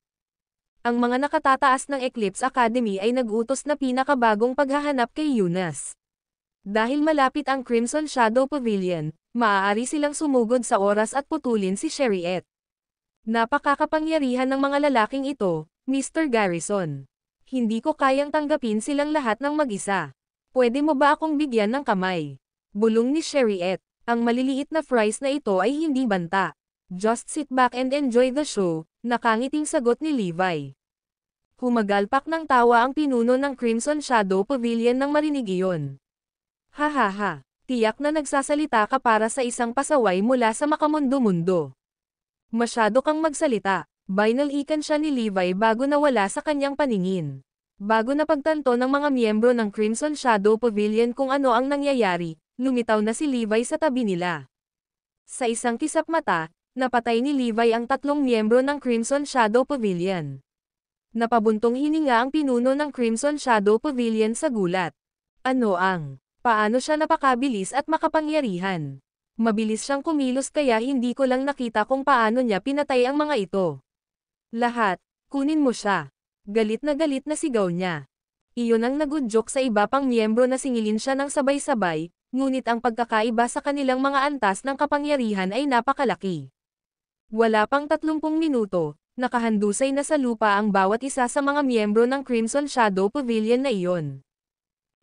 Ang mga nakatataas ng Eclipse Academy ay nag-utos na pinakabagong paghahanap kay Eunice. Dahil malapit ang Crimson Shadow Pavilion, maaari silang sumugod sa oras at putulin si Sherriette. Napakakapangyarihan ng mga lalaking ito, Mr. Garrison. Hindi ko kayang tanggapin silang lahat ng mag-isa. Pwede mo ba akong bigyan ng kamay? Bulong ni Sherriette. Ang maliliit na fries na ito ay hindi banta. Just sit back and enjoy the show, nakangiting sagot ni Levi. Humagalpak ng tawa ang pinuno ng Crimson Shadow Pavilion nang marinig iyon. Hahaha, tiyak na nagsasalita ka para sa isang pasaway mula sa makamundo-mundo. Masyado kang magsalita. Binalikan siya ni Levi bago nawala sa kanyang paningin. Bago napagtanto ng mga miyembro ng Crimson Shadow Pavilion kung ano ang nangyayari, lumitaw na si Levi sa tabi nila. Sa isang kisap mata, napatay ni Levi ang 3 miyembro ng Crimson Shadow Pavilion. Napabuntong hininga ang pinuno ng Crimson Shadow Pavilion sa gulat. Paano siya napakabilis at makapangyarihan? Mabilis siyang kumilos kaya hindi ko lang nakita kung paano niya pinatay ang mga ito. Lahat, kunin mo siya. Galit na sigaw niya. Iyon ang nagudyok sa iba pang miyembro na singilin siya ng sabay-sabay, ngunit ang pagkakaiba sa kanilang mga antas ng kapangyarihan ay napakalaki. Wala pang 30 minuto, nakahandusay na sa lupa ang bawat isa sa mga miyembro ng Crimson Shadow Pavilion na iyon.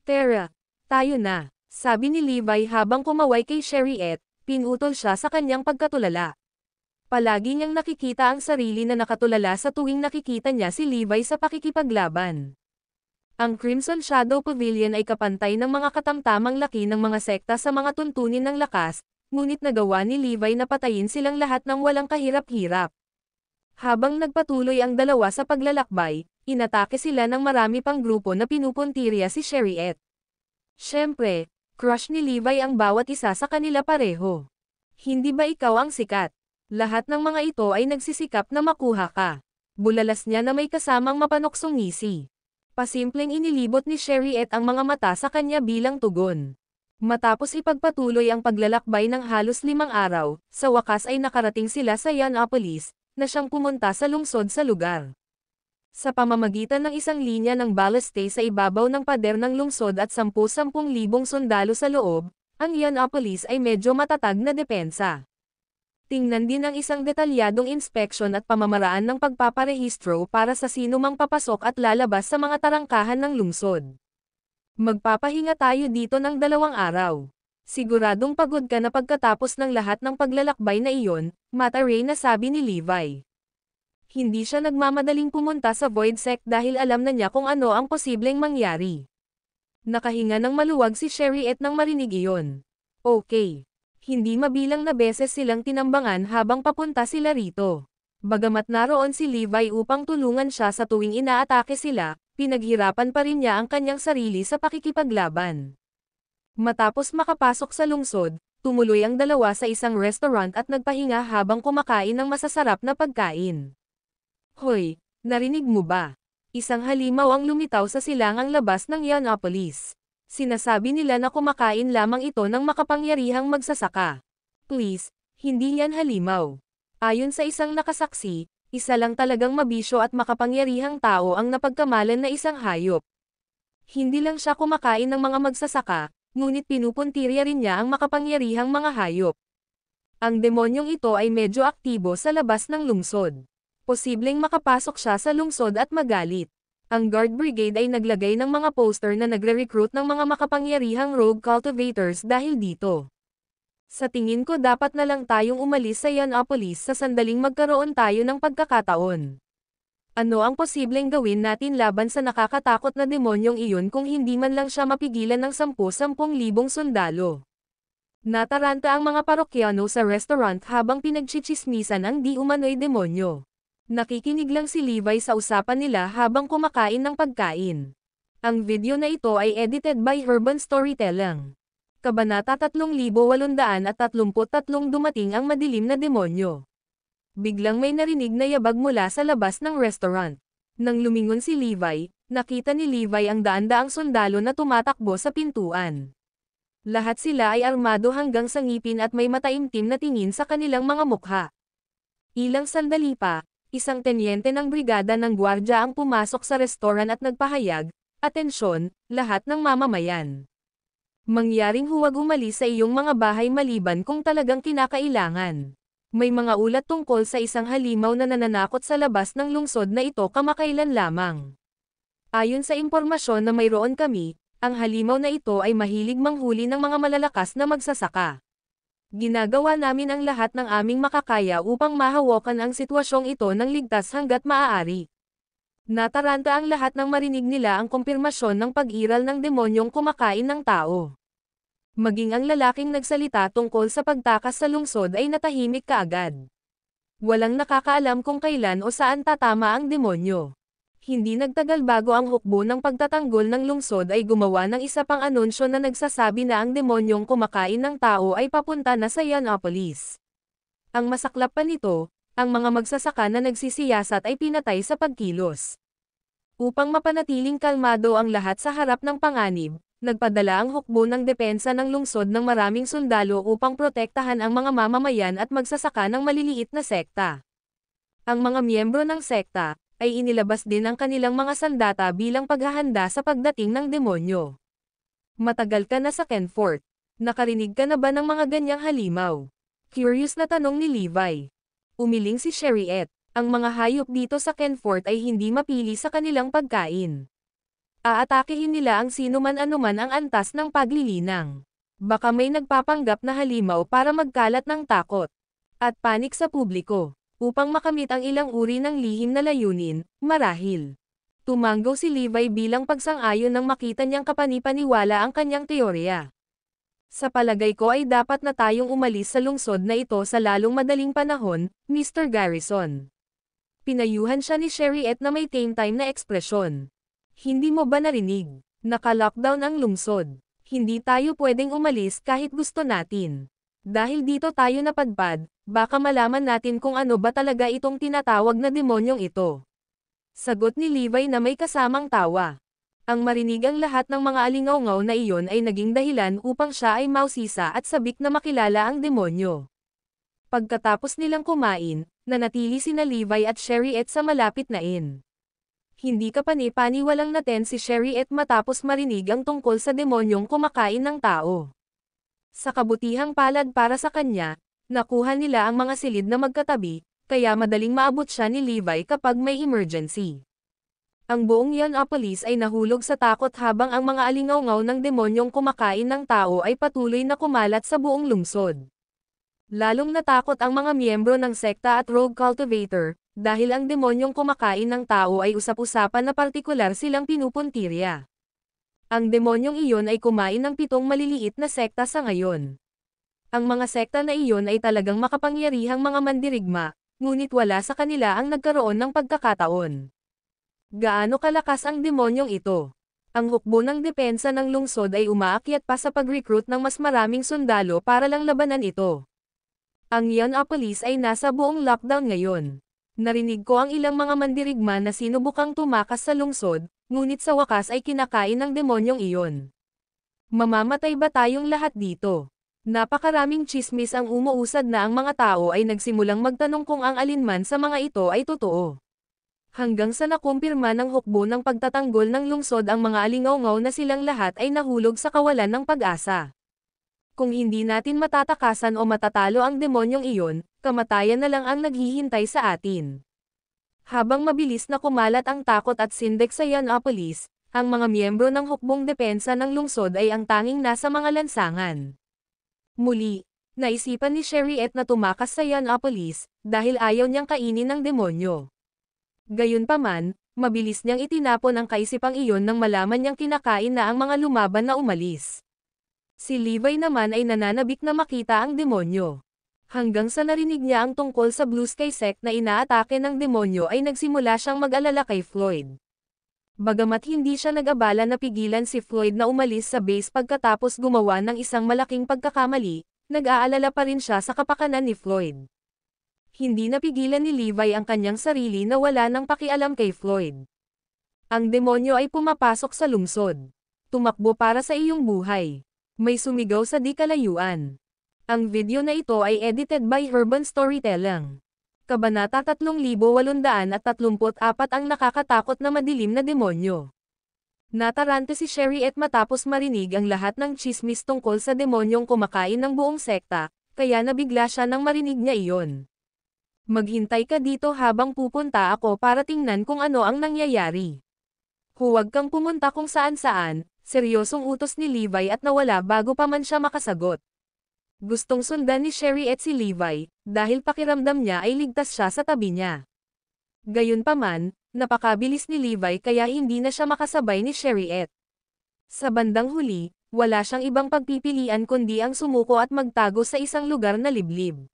Tara, tayo na, sabi ni Levi habang kumaway kay Sherriette, pinutol siya sa kanyang pagkatulala. Palagi niyang nakikita ang sarili na nakatulala sa tuwing nakikita niya si Levi sa pakikipaglaban. Ang Crimson Shadow Pavilion ay kapantay ng mga katamtamang laki ng mga sekta sa mga tuntunin ng lakas, ngunit nagawa ni Levi na patayin silang lahat ng walang kahirap-hirap. Habang nagpatuloy ang dalawa sa paglalakbay, inatake sila ng marami pang grupo na pinupuntirya si Sherriette. Siyempre, crush ni Levi ang bawat isa sa kanila pareho. Hindi ba ikaw ang sikat? Lahat ng mga ito ay nagsisikap na makuha ka. Bulalas niya na may kasamang mapanoksong ngisi. Pasimpleng inilibot ni Sherriette ang mga mata sa kanya bilang tugon. Matapos ipagpatuloy ang paglalakbay ng halos 5 araw, sa wakas ay nakarating sila sa Yianopolis, na siyang pumunta sa lungsod sa lugar. Sa pamamagitan ng isang linya ng balliste sa ibabaw ng pader ng lungsod at 10,000 sundalo sa loob, ang Yianopolis ay medyo matatag na depensa. Tingnan din ang isang detalyadong inspeksyon at pamamaraan ng pagpaparehistro para sa sinumang papasok at lalabas sa mga tarangkahan ng lungsod. Magpapahinga tayo dito ng 2 araw. Siguradong pagod ka na pagkatapos ng lahat ng paglalakbay na iyon, Mata-Ray na sabi ni Levi. Hindi siya nagmamadaling pumunta sa Void Sect dahil alam na niya kung ano ang posibleng mangyari. Nakahinga ng maluwag si Sherriette nang marinig iyon. Okay. Hindi mabilang na beses silang tinambangan habang papunta sila rito. Bagamat naroon si Levi upang tulungan siya sa tuwing inaatake sila, pinaghirapan pa rin niya ang kanyang sarili sa pakikipaglaban. Matapos makapasok sa lungsod, tumuloy ang dalawa sa isang restaurant at nagpahinga habang kumakain ng masasarap na pagkain. Hoy, narinig mo ba? Isang halimaw ang lumitaw sa silangang labas ng Yianopolis. Sinasabi nila na kumakain lamang ito ng makapangyarihang magsasaka. Please, hindi yan halimaw. Ayon sa isang nakasaksi, isa lang talagang mabisyo at makapangyarihang tao ang napagkamalan na isang hayop. Hindi lang siya kumakain ng mga magsasaka, ngunit pinupuntirya rin niya ang makapangyarihang mga hayop. Ang demonyong ito ay medyo aktibo sa labas ng lungsod. Posibleng makapasok siya sa lungsod at magalit. Ang Guard Brigade ay naglagay ng mga poster na nagre-recruit ng mga makapangyarihang rogue cultivators dahil dito. Sa tingin ko dapat na lang tayong umalis sa Yianopolis sa sandaling magkaroon tayo ng pagkakataon. Ano ang posibleng gawin natin laban sa nakakatakot na demonyong iyon kung hindi man lang siya mapigilan ng 10,000 sundalo? Nataranta ang mga parokyano sa restaurant habang pinagchichismisan ang di umano'y demonyo. Nakikinig lang si Levi sa usapan nila habang kumakain ng pagkain. Ang video na ito ay edited by Urban Storytelling. Kabanata 3833 dumating ang madilim na demonyo. Biglang may narinig na yabag mula sa labas ng restaurant. Nang lumingon si Levi, nakita ni Levi ang daan-daang sundalo na tumatakbo sa pintuan. Lahat sila ay armado hanggang sa ngipin at may mataimtim na tingin sa kanilang mga mukha. Ilang sandali pa, isang tenyente ng brigada ng gwardya ang pumasok sa restoran at nagpahayag, "Atensyon, lahat ng mamamayan. Mangyaring huwag umalis sa iyong mga bahay maliban kung talagang kinakailangan. May mga ulat tungkol sa isang halimaw na nananakot sa labas ng lungsod na ito kamakailan lamang. Ayon sa impormasyon na mayroon kami, ang halimaw na ito ay mahilig manghuli ng mga malalakas na magsasaka. Ginagawa namin ang lahat ng aming makakaya upang mahawakan ang sitwasyong ito ng ligtas hanggat maaari. Nataranta ang lahat ng marinig nila ang kumpirmasyon ng pag-iral ng demonyong kumakain ng tao. Maging ang lalaking nagsalita tungkol sa pagtakas sa lungsod ay natahimik kaagad. Walang nakakaalam kung kailan o saan tatama ang demonyo. Hindi nagtagal bago ang hukbo ng pagtatanggol ng lungsod ay gumawa ng isa pang anunsyo na nagsasabi na ang demonyong kumakain ng tao ay papunta na sa Yianopolis. Ang masaklap pa nito, ang mga magsasaka na nagsisiyasat ay pinatay sa pagkilos. Upang mapanatiling kalmado ang lahat sa harap ng panganib, nagpadala ang hukbo ng depensa ng lungsod ng maraming sundalo upang protektahan ang mga mamamayan at magsasaka ng maliliit na sekta. Ang mga miyembro ng sekta ay inilabas din ang kanilang mga sandata bilang paghahanda sa pagdating ng demonyo. Matagal ka na sa Kenfort. Nakarinig ka na ba ng mga ganyang halimaw? Curious na tanong ni Levi. Umiling si Sherriette. Ang mga hayop dito sa Kenfort ay hindi mapili sa kanilang pagkain. Aatakehin nila ang sinuman anuman ang antas ng paglilinang. Baka may nagpapanggap na halimaw para magkalat ng takot at panik sa publiko, upang makamit ang ilang uri ng lihim na layunin, marahil. Tumanggaw si Levi bilang pagsang-ayon nang makita niyang kapanipaniwala ang kanyang teorya. Sa palagay ko ay dapat na tayong umalis sa lungsod na ito sa lalong madaling panahon, Mr. Garrison. Pinayuhan siya ni Sherriette na may tame-time na ekspresyon. Hindi mo ba narinig? Naka-lockdown ang lungsod. Hindi tayo pwedeng umalis kahit gusto natin. Dahil dito tayo napadpad, baka malaman natin kung ano ba talaga itong tinatawag na demonyong ito. Sagot ni Levi na may kasamang tawa. Ang marinig ang lahat ng mga alingaw-ngaw na iyon ay naging dahilan upang siya ay mausisa at sabik na makilala ang demonyo. Pagkatapos nilang kumain, nanatili sina Levi at Sherriette sa malapit na inn. Hindi ka pani-paniwalang naten si Sherriette matapos marinig ang tungkol sa demonyong kumakain ng tao. Sa kabutihang palad para sa kanya, nakuha nila ang mga silid na magkatabi, kaya madaling maabot siya ni Levi kapag may emergency. Ang buong Yianopolis ay nahulog sa takot habang ang mga alingaw-ngaw ng demonyong kumakain ng tao ay patuloy na kumalat sa buong lungsod. Lalong natakot ang mga miyembro ng sekta at rogue cultivator, dahil ang demonyong kumakain ng tao ay usap-usapan na partikular silang pinupuntirya. Ang demonyong iyon ay kumain ng 7 maliliit na sekta sa ngayon. Ang mga sekta na iyon ay talagang makapangyarihang mga mandirigma, ngunit wala sa kanila ang nagkaroon ng pagkakataon. Gaano kalakas ang demonyong ito? Ang hukbo ng depensa ng lungsod ay umaakyat pa sa pag-recruit ng mas maraming sundalo para lang labanan ito. Ang Yianopolis ay nasa buong lockdown ngayon. Narinig ko ang ilang mga mandirigma na sinubukang tumakas sa lungsod, ngunit sa wakas ay kinakain ng demonyong iyon. Mamamatay ba tayong lahat dito? Napakaraming tsismis ang umuusad na ang mga tao ay nagsimulang magtanong kung ang alinman sa mga ito ay totoo. Hanggang sa nakumpirma ng hukbo ng pagtatanggol ng lungsod ang mga alingaw-ngaw na silang lahat ay nahulog sa kawalan ng pag-asa. Kung hindi natin matatakasan o matatalo ang demonyong iyon, kamatayan na lang ang naghihintay sa atin. Habang mabilis na kumalat ang takot at sindik sa Yianopolis, ang mga miyembro ng hukbong depensa ng lungsod ay ang tanging nasa mga lansangan. Muli, naisipan ni Sherriette na tumakas sa Yianopolis, dahil ayaw niyang kainin ng demonyo. Gayunpaman, mabilis niyang itinapon ang kaisipang iyon nang malaman niyang kinakain na ang mga lumaban na umalis. Si Levi naman ay nananabik na makita ang demonyo. Hanggang sa narinig niya ang tungkol sa Blue Sky sect na inaatake ng demonyo ay nagsimula siyang mag-alala kay Floyd. Bagamat hindi siya nag-abala na pigilan si Floyd na umalis sa base pagkatapos gumawa ng isang malaking pagkakamali, nag-aalala pa rin siya sa kapakanan ni Floyd. Hindi napigilan ni Levi ang kanyang sarili na wala nang pakialam kay Floyd. Ang demonyo ay pumapasok sa lungsod. Tumakbo para sa iyong buhay. May sumigaw sa di kalayuan. Ang video na ito ay edited by Urban Storytelling. Kabanata 3834 ang nakakatakot na madilim na demonyo. Natarante si Sherriette matapos marinig ang lahat ng tsismis tungkol sa demonyong kumakain ng buong sekta, kaya nabigla siya nang marinig niya iyon. Maghintay ka dito habang pupunta ako para tingnan kung ano ang nangyayari. Huwag kang pumunta kung saan-saan, seryosong utos ni Levi at nawala bago pa man siya makasagot. Gustong sundan ni Sherriette si Levi, dahil pakiramdam niya ay ligtas siya sa tabi niya. Gayunpaman, napakabilis ni Levi kaya hindi na siya makasabay ni Sherriette. Sa bandang huli, wala siyang ibang pagpipilian kundi ang sumuko at magtago sa isang lugar na liblib.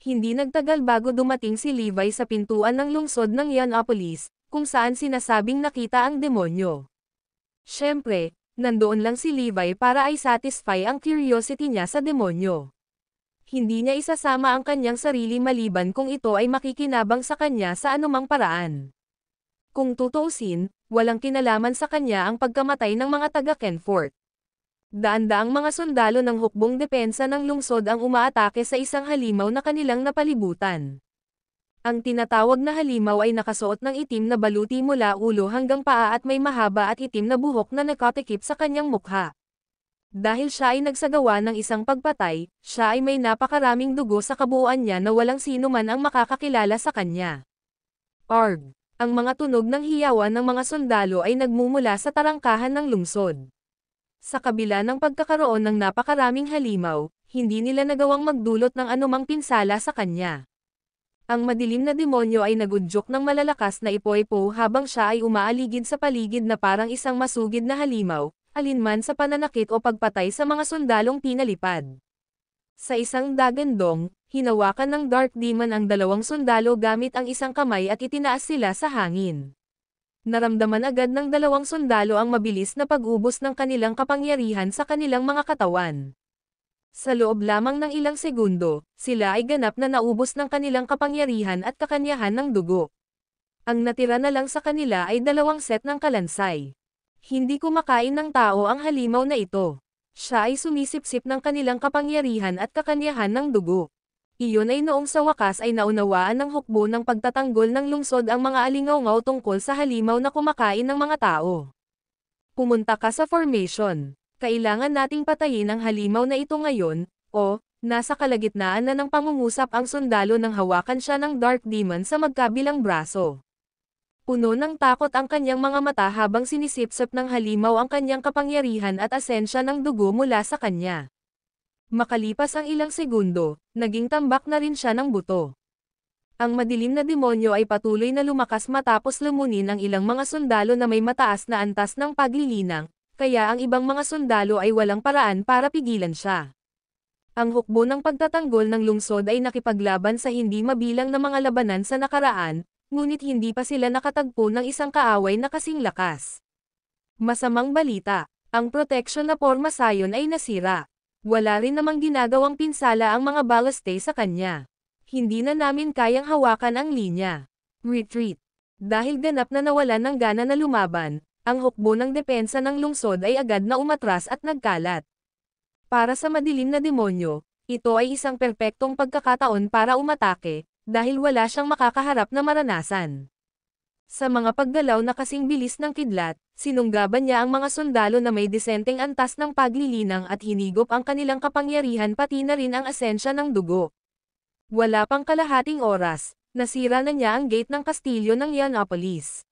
Hindi nagtagal bago dumating si Levi sa pintuan ng lungsod ng Yianopolis, kung saan sinasabing nakita ang demonyo. Siyempre, nandoon lang si Levi para ay satisfy ang curiosity niya sa demonyo. Hindi niya isasama ang kanyang sarili maliban kung ito ay makikinabang sa kanya sa anumang paraan. Kung tutuusin, walang kinalaman sa kanya ang pagkamatay ng mga taga-Kenfort. Daan-daang mga sundalo ng hukbong depensa ng lungsod ang umaatake sa isang halimaw na kanilang napalibutan. Ang tinatawag na halimaw ay nakasuot ng itim na baluti mula ulo hanggang paa at may mahaba at itim na buhok na nakatikip sa kanyang mukha. Dahil siya ay nagsagawa ng isang pagpatay, siya ay may napakaraming dugo sa kabuuan niya na walang sino man ang makakakilala sa kanya. Arg! Ang mga tunog ng hiyawan ng mga sundalo ay nagmumula sa tarangkahan ng lungsod. Sa kabila ng pagkakaroon ng napakaraming halimaw, hindi nila nagawang magdulot ng anumang pinsala sa kanya. Ang madilim na demonyo ay nagudyok ng malalakas na ipoy-po habang siya ay umaaligid sa paligid na parang isang masugid na halimaw, alinman sa pananakit o pagpatay sa mga sundalong pinalipad. Sa isang dagandong, hinawakan ng Dark Demon ang dalawang sundalo gamit ang isang kamay at itinaas sila sa hangin. Naramdaman agad ng dalawang sundalo ang mabilis na pag-ubos ng kanilang kapangyarihan sa kanilang mga katawan. Sa loob lamang ng ilang segundo, sila ay ganap na naubos ng kanilang kapangyarihan at kakanyahan ng dugo. Ang natira na lang sa kanila ay dalawang set ng kalansay. Hindi kumakain ng tao ang halimaw na ito. Siya ay sumisipsip ng kanilang kapangyarihan at kakanyahan ng dugo. Iyon ay noong sa wakas ay naunawaan ng hukbo ng pagtatanggol ng lungsod ang mga alingaw-ngaw tungkol sa halimaw na kumakain ng mga tao. Pumunta ka sa formation. Kailangan nating patayin ang halimaw na ito ngayon, o, nasa kalagitnaan na ng pangungusap ang sundalo nang hawakan siya ng Dark Demon sa magkabilang braso. Puno ng takot ang kanyang mga mata habang sinisipsip ng halimaw ang kanyang kapangyarihan at asensya ng dugo mula sa kanya. Makalipas ang ilang segundo, naging tambak na rin siya ng buto. Ang madilim na demonyo ay patuloy na lumakas matapos lumunin ang ilang mga sundalo na may mataas na antas ng paglilinang, kaya ang ibang mga sundalo ay walang paraan para pigilan siya. Ang hukbo ng pagtatanggol ng lungsod ay nakipaglaban sa hindi mabilang na mga labanan sa nakaraan, ngunit hindi pa sila nakatagpo ng isang kaaway na kasing lakas. Masamang balita, ang protection na pormasayon ay nasira. Wala rin namang ginagawang pinsala ang mga balliste sa kanya. Hindi na namin kayang hawakan ang linya. Retreat. Dahil ganap na nawalan ng gana na lumaban, ang hukbo ng depensa ng lungsod ay agad na umatras at nagkalat. Para sa madilim na demonyo, ito ay isang perpektong pagkakataon para umatake, dahil wala siyang makakaharap na maranasan. Sa mga paggalaw na kasing bilis ng kidlat, sinunggaban niya ang mga sundalo na may disenteng antas ng paglilinang at hinigop ang kanilang kapangyarihan pati na rin ang asensya ng dugo. Wala pang kalahating oras, nasira na niya ang gate ng kastilyo ng Yianopolis.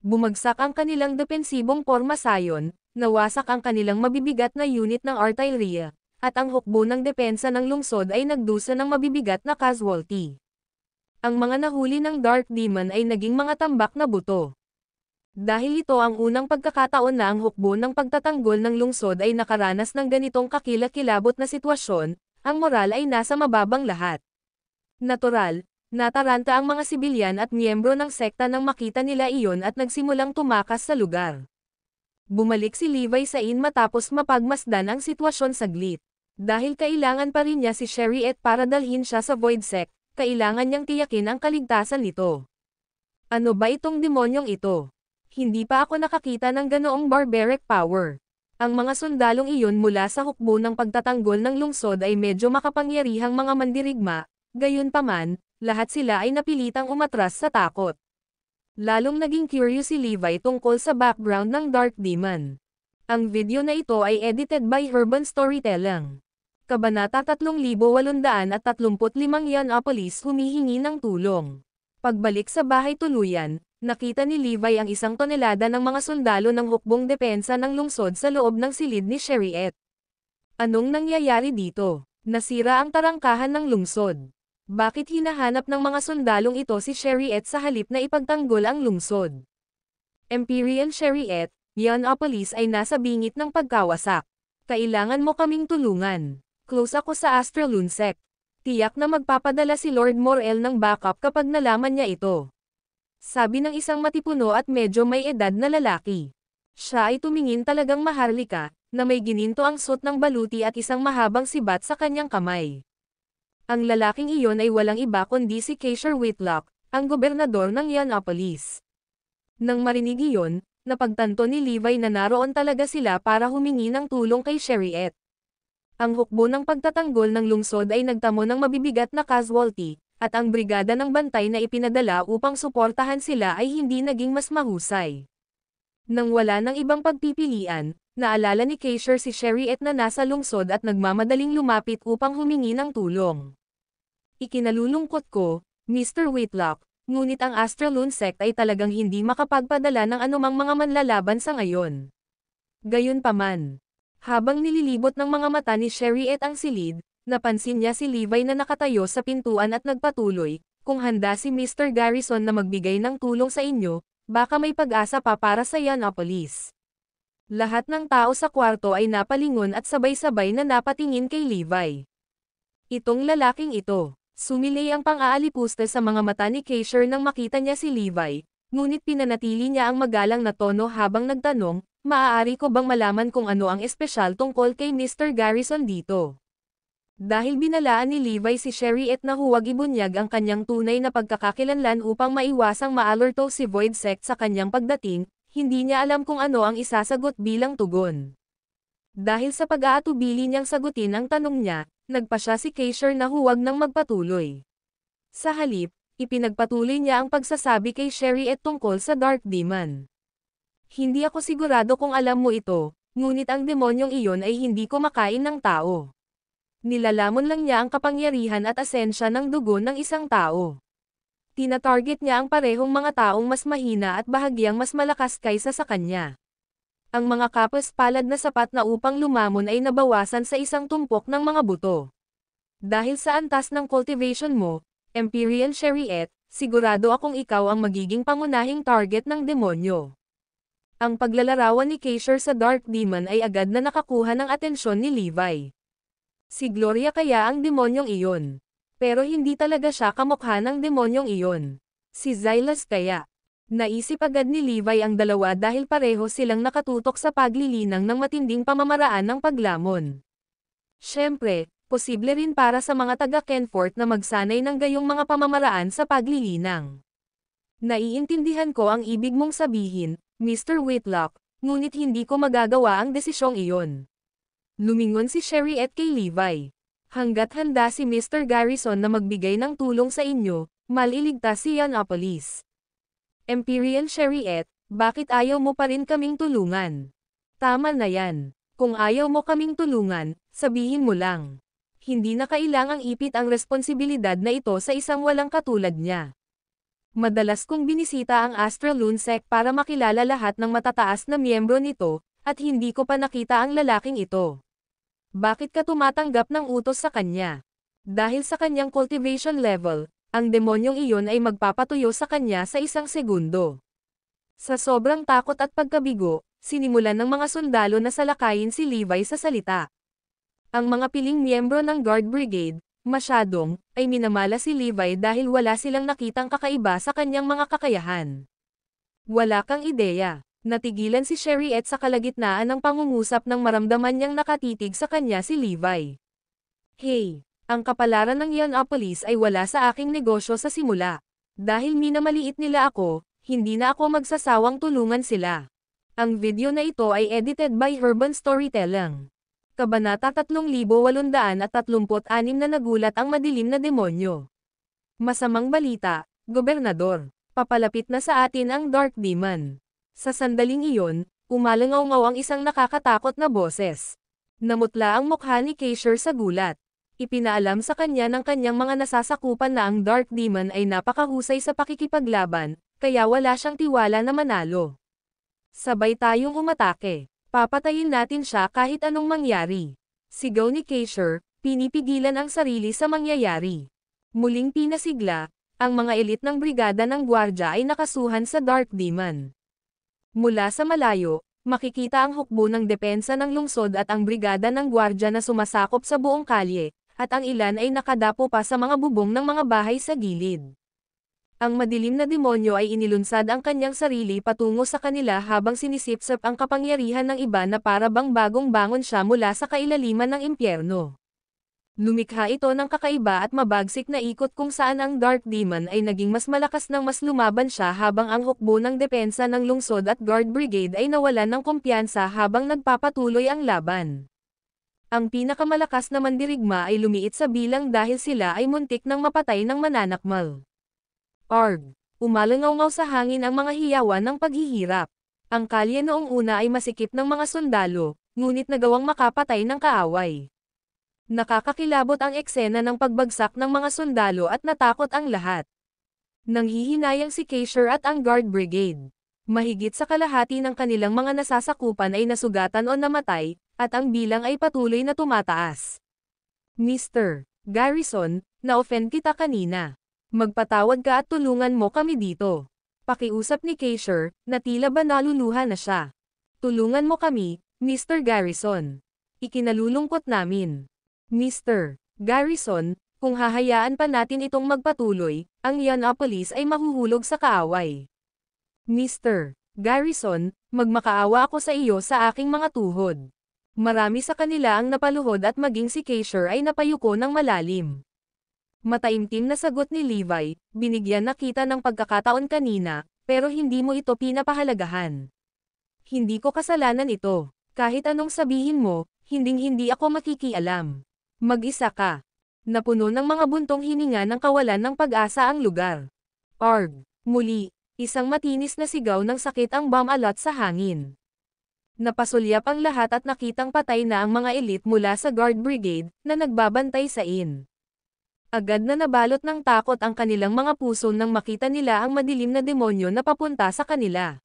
Bumagsak ang kanilang depensibong pormasayon, nawasak ang kanilang mabibigat na unit ng artillery, at ang hukbo ng depensa ng lungsod ay nagdusa ng mabibigat na casualty. Ang mga nahuli ng Dark Demon ay naging mga tambak na buto. Dahil ito ang unang pagkakataon na ang hukbo ng pagtatanggol ng lungsod ay nakaranas ng ganitong kakilakilabot na sitwasyon, ang moral ay nasa mababang lahat. Natural, nataranta ang mga sibilyan at miyembro ng sekta nang makita nila iyon at nagsimulang tumakas sa lugar. Bumalik si Levi sa inn matapos mapagmasdan ang sitwasyon saglit. Dahil kailangan pa rin niya si Sherriette para dalhin siya sa Void Sect, kailangan niyang tiyakin ang kaligtasan nito. Ano ba itong demonyong ito? Hindi pa ako nakakita ng ganoong barbaric power. Ang mga sundalong iyon mula sa hukbo ng pagtatanggol ng lungsod ay medyo makapangyarihang mga mandirigma, gayunpaman, lahat sila ay napilitang umatras sa takot. Lalong naging curious si Levi tungkol sa background ng Dark Demon. Ang video na ito ay edited by Urban Storytelling. Kabanata 3835 Yianopolis humihingi ng tulong. Pagbalik sa bahay tuluyan, nakita ni Levi ang 1 tonelada ng mga sundalo ng hukbong depensa ng lungsod sa loob ng silid ni Sheriet. Anong nangyayari dito? Nasira ang tarangkahan ng lungsod. Bakit hinahanap ng mga sundalong ito si Sheriet sa halip na ipagtanggol ang lungsod? Empyrean Sheriet, Yianopolis ay nasa bingit ng pagkawasak. Kailangan mo kaming tulungan. Close ako sa Astrolunsec. Tiyak na magpapadala si Lord Morel ng backup kapag nalaman niya ito. Sabi ng isang matipuno at medyo may edad na lalaki. Siya ay tumingin talagang maharlika, na may gininto ang suot ng baluti at isang mahabang sibat sa kanyang kamay. Ang lalaking iyon ay walang iba kundi si Keisher Whitlock, ang gobernador ng Yianopolis. Nang marinig iyon, napagtanto ni Levi na naroon talaga sila para humingi ng tulong kay Sheriet. Ang hukbo ng pagtatanggol ng lungsod ay nagtamo ng mabibigat na casualty, at ang brigada ng bantay na ipinadala upang suportahan sila ay hindi naging mas mahusay. Nang wala ng ibang pagpipilian, naalala ni Keisher si Sheriet na nasa lungsod at nagmamadaling lumapit upang humingi ng tulong. Ikinalulungkot ko, Mr. Whitlock, ngunit ang Astrolunsec ay talagang hindi makapagpadala ng anumang mga manlalaban sa ngayon. Gayunpaman, habang nililibot ng mga mata ni Sheriet ang silid, napansin niya si Levi na nakatayo sa pintuan at nagpatuloy, kung handa si Mr. Garrison na magbigay ng tulong sa inyo, baka may pag-asa pa para sa Yianopolis. Lahat ng tao sa kwarto ay napalingon at sabay-sabay na napatingin kay Levi. Itong lalaking ito, sumilay ang pang-aalipuste sa mga mata ni Keisher nang makita niya si Levi, ngunit pinanatili niya ang magalang na tono habang nagtanong, maaari ko bang malaman kung ano ang espesyal tungkol kay Mr. Garrison dito? Dahil binalaan ni Levi si Sheriet na huwag ibunyag ang kanyang tunay na pagkakakilanlan upang maiwasang maalerto si Voidsec sa kanyang pagdating, hindi niya alam kung ano ang isasagot bilang tugon. Dahil sa pag-aatubili niyang sagutin ang tanong niya, nagpasya si Keisher na huwag nang magpatuloy. Sa halip, ipinagpatuloy niya ang pagsasabi kay Sheriet tungkol sa Dark Demon. Hindi ako sigurado kung alam mo ito, ngunit ang demonyong iyon ay hindi kumakain ng tao. Nilalamon lang niya ang kapangyarihan at asensya ng dugo ng isang tao. Tina-target niya ang parehong mga taong mas mahina at bahagyang mas malakas kaysa sa kanya. Ang mga kapos palad na sapat na upang lumamon ay nabawasan sa isang tumpok ng mga buto. Dahil sa antas ng cultivation mo, Empyrean Sheriet, sigurado akong ikaw ang magiging pangunahing target ng demonyo. Ang paglalarawan ni Keisher sa Dark Demon ay agad na nakakuha ng atensyon ni Levi. Si Gloria kaya ang demonyong iyon. Pero hindi talaga siya kamukha ng demonyong iyon. Si Xylas kaya. Naisip agad ni Levi ang dalawa dahil pareho silang nakatutok sa paglilinang ng matinding pamamaraan ng paglamon. Siyempre, posible rin para sa mga taga-Kenfort na magsanay ng gayong mga pamamaraan sa paglilinang. Naiintindihan ko ang ibig mong sabihin, Mr. Whitlock, ngunit hindi ko magagawa ang desisyong iyon. Lumingon si Sheriet kay Levi. Hanggat handa si Mr. Garrison na magbigay ng tulong sa inyo, maliligtas si Yianopolis. Empyrean Sheriet, bakit ayaw mo pa rin kaming tulungan? Tama na yan. Kung ayaw mo kaming tulungan, sabihin mo lang. Hindi na kailangang ipit ang responsibilidad na ito sa isang walang katulad niya. Madalas kong binisita ang Astrolunsec para makilala lahat ng matataas na miyembro nito, at hindi ko pa nakita ang lalaking ito. Bakit ka tumatanggap ng utos sa kanya? Dahil sa kanyang cultivation level, ang demonyong iyon ay magpapatuyo sa kanya sa isang segundo. Sa sobrang takot at pagkabigo, sinimulan ng mga sundalo na salakayin si Levi sa salita. Ang mga piling miyembro ng Guard Brigade, masyadong, ay minamala si Levi dahil wala silang nakitang kakaiba sa kanyang mga kakayahan. Wala kang ideya. Natigilan si Sheriet sa kalagitnaan ng pangungusap nang maramdaman niyang nakatitig sa kanya si Levi. Hey, ang kapalaran ng Yianopolis ay wala sa aking negosyo sa simula. Dahil minamaliit nila ako, hindi na ako magsasawang tulungan sila. Ang video na ito ay edited by Urban Storytelling. Kabanata 3836 na nagulat ang madilim na demonyo. Masamang balita, Gobernador. Papalapit na sa atin ang Dark Demon. Sa sandaling iyon, umalangaw-ngaw ang isang nakakatakot na boses. Namutla ang mukha ni Keisher sa gulat. Ipinaalam sa kanya ng kanyang mga nasasakupan na ang Dark Demon ay napakahusay sa pakikipaglaban, kaya wala siyang tiwala na manalo. Sabay tayong umatake. Papatayin natin siya kahit anong mangyari. Sigaw ni Keisher, pinipigilan ang sarili sa mangyayari. Muling pinasigla, ang mga elit ng brigada ng gwardya ay nakasuhan sa Dark Demon. Mula sa malayo, makikita ang hukbo ng depensa ng lungsod at ang brigada ng gwardya na sumasakop sa buong kalye, at ang ilan ay nakadapo pa sa mga bubong ng mga bahay sa gilid. Ang madilim na demonyo ay inilunsad ang kanyang sarili patungo sa kanila habang sinisipsip ang kapangyarihan ng iba na para bang bagong bangon siya mula sa kailaliman ng impyerno. Lumikha ito ng kakaiba at mabagsik na ikot kung saan ang Dark Demon ay naging mas malakas nang mas lumaban siya habang ang hukbo ng depensa ng lungsod at guard brigade ay nawalan ng kumpiyansa habang nagpapatuloy ang laban. Ang pinakamalakas na mandirigma ay lumiit sa bilang dahil sila ay muntik nang mapatay ng mananakmal. Arg! Umalangaw-ngaw sa hangin ang mga hiyawan ng paghihirap. Ang kalye noong una ay masikip ng mga sundalo, ngunit nagawang makapatay ng kaaway. Nakakakilabot ang eksena ng pagbagsak ng mga sundalo at natakot ang lahat. Nanghihinayang si Keisher at ang guard brigade. Mahigit sa kalahati ng kanilang mga nasasakupan ay nasugatan o namatay, at ang bilang ay patuloy na tumataas. Mr. Garrison, na-offend kita kanina. Magpatawad ka at tulungan mo kami dito. Pakiusap ni Keisher, na tila ba naluluha na siya. Tulungan mo kami, Mr. Garrison. Ikinalulungkot namin. Mr. Garrison, kung hahayaan pa natin itong magpatuloy, ang Yianopolis ay mahuhulog sa kaaway. Mr. Garrison, magmakaawa ako sa iyo sa aking mga tuhod. Marami sa kanila ang napaluhod at maging si Keisher ay napayuko ng malalim. Mataimtim na sagot ni Levi, binigyan na kita ng pagkakataon kanina, pero hindi mo ito pinapahalagahan. Hindi ko kasalanan ito. Kahit anong sabihin mo, hinding-hindi ako makikialam. Mag-isa ka. Napuno ng mga buntong hininga ng kawalan ng pag-asa ang lugar. Arg! Muli, isang matinis na sigaw ng sakit ang bumalot sa hangin. Napasulyap ang lahat at nakitang patay na ang mga elite mula sa guard brigade na nagbabantay sa inn. Agad na nabalot ng takot ang kanilang mga puso nang makita nila ang madilim na demonyo na papunta sa kanila.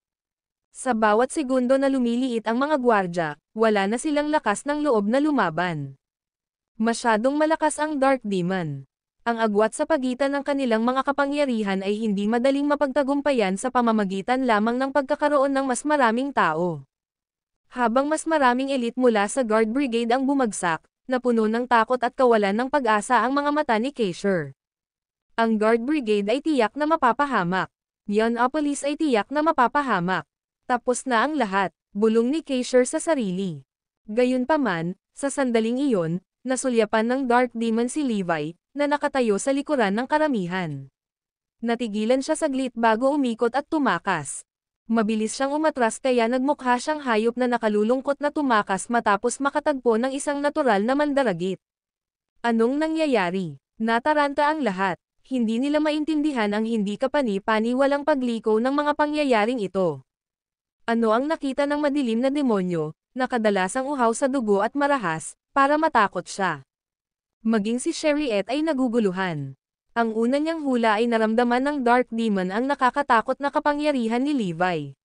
Sa bawat segundo na lumiliit ang mga gwardya, wala na silang lakas ng loob na lumaban. Masyadong malakas ang Dark Demon. Ang agwat sa pagitan ng kanilang mga kapangyarihan ay hindi madaling mapagtagumpayan sa pamamagitan lamang ng pagkakaroon ng mas maraming tao. Habang mas maraming elite mula sa guard brigade ang bumagsak, napuno ng takot at kawalan ng pag-asa ang mga mata ni Keisher. Ang guard brigade ay tiyak na mapapahamak. Yianopolis ay tiyak na mapapahamak. Tapos na ang lahat, bulong ni Keisher sa sarili. Gayunpaman, sa sandaling iyon, nasulyapan ng Dark Demon si Levi, na nakatayo sa likuran ng karamihan. Natigilan siya saglit bago umikot at tumakas. Mabilis siyang umatras kaya nagmukha siyang hayop na nakalulungkot na tumakas matapos makatagpo ng isang natural na mandaragit. Anong nangyayari? Nataranta ang lahat. Hindi nila maintindihan ang hindi kapani-paniwalang pagliko ng mga pangyayaring ito. Ano ang nakita ng madilim na demonyo, na kadalasang uhaw sa dugo at marahas, para matakot siya? Maging si Sherriette ay naguguluhan. Ang una niyang hula ay naramdaman ng Dark Demon ang nakakatakot na kapangyarihan ni Levi.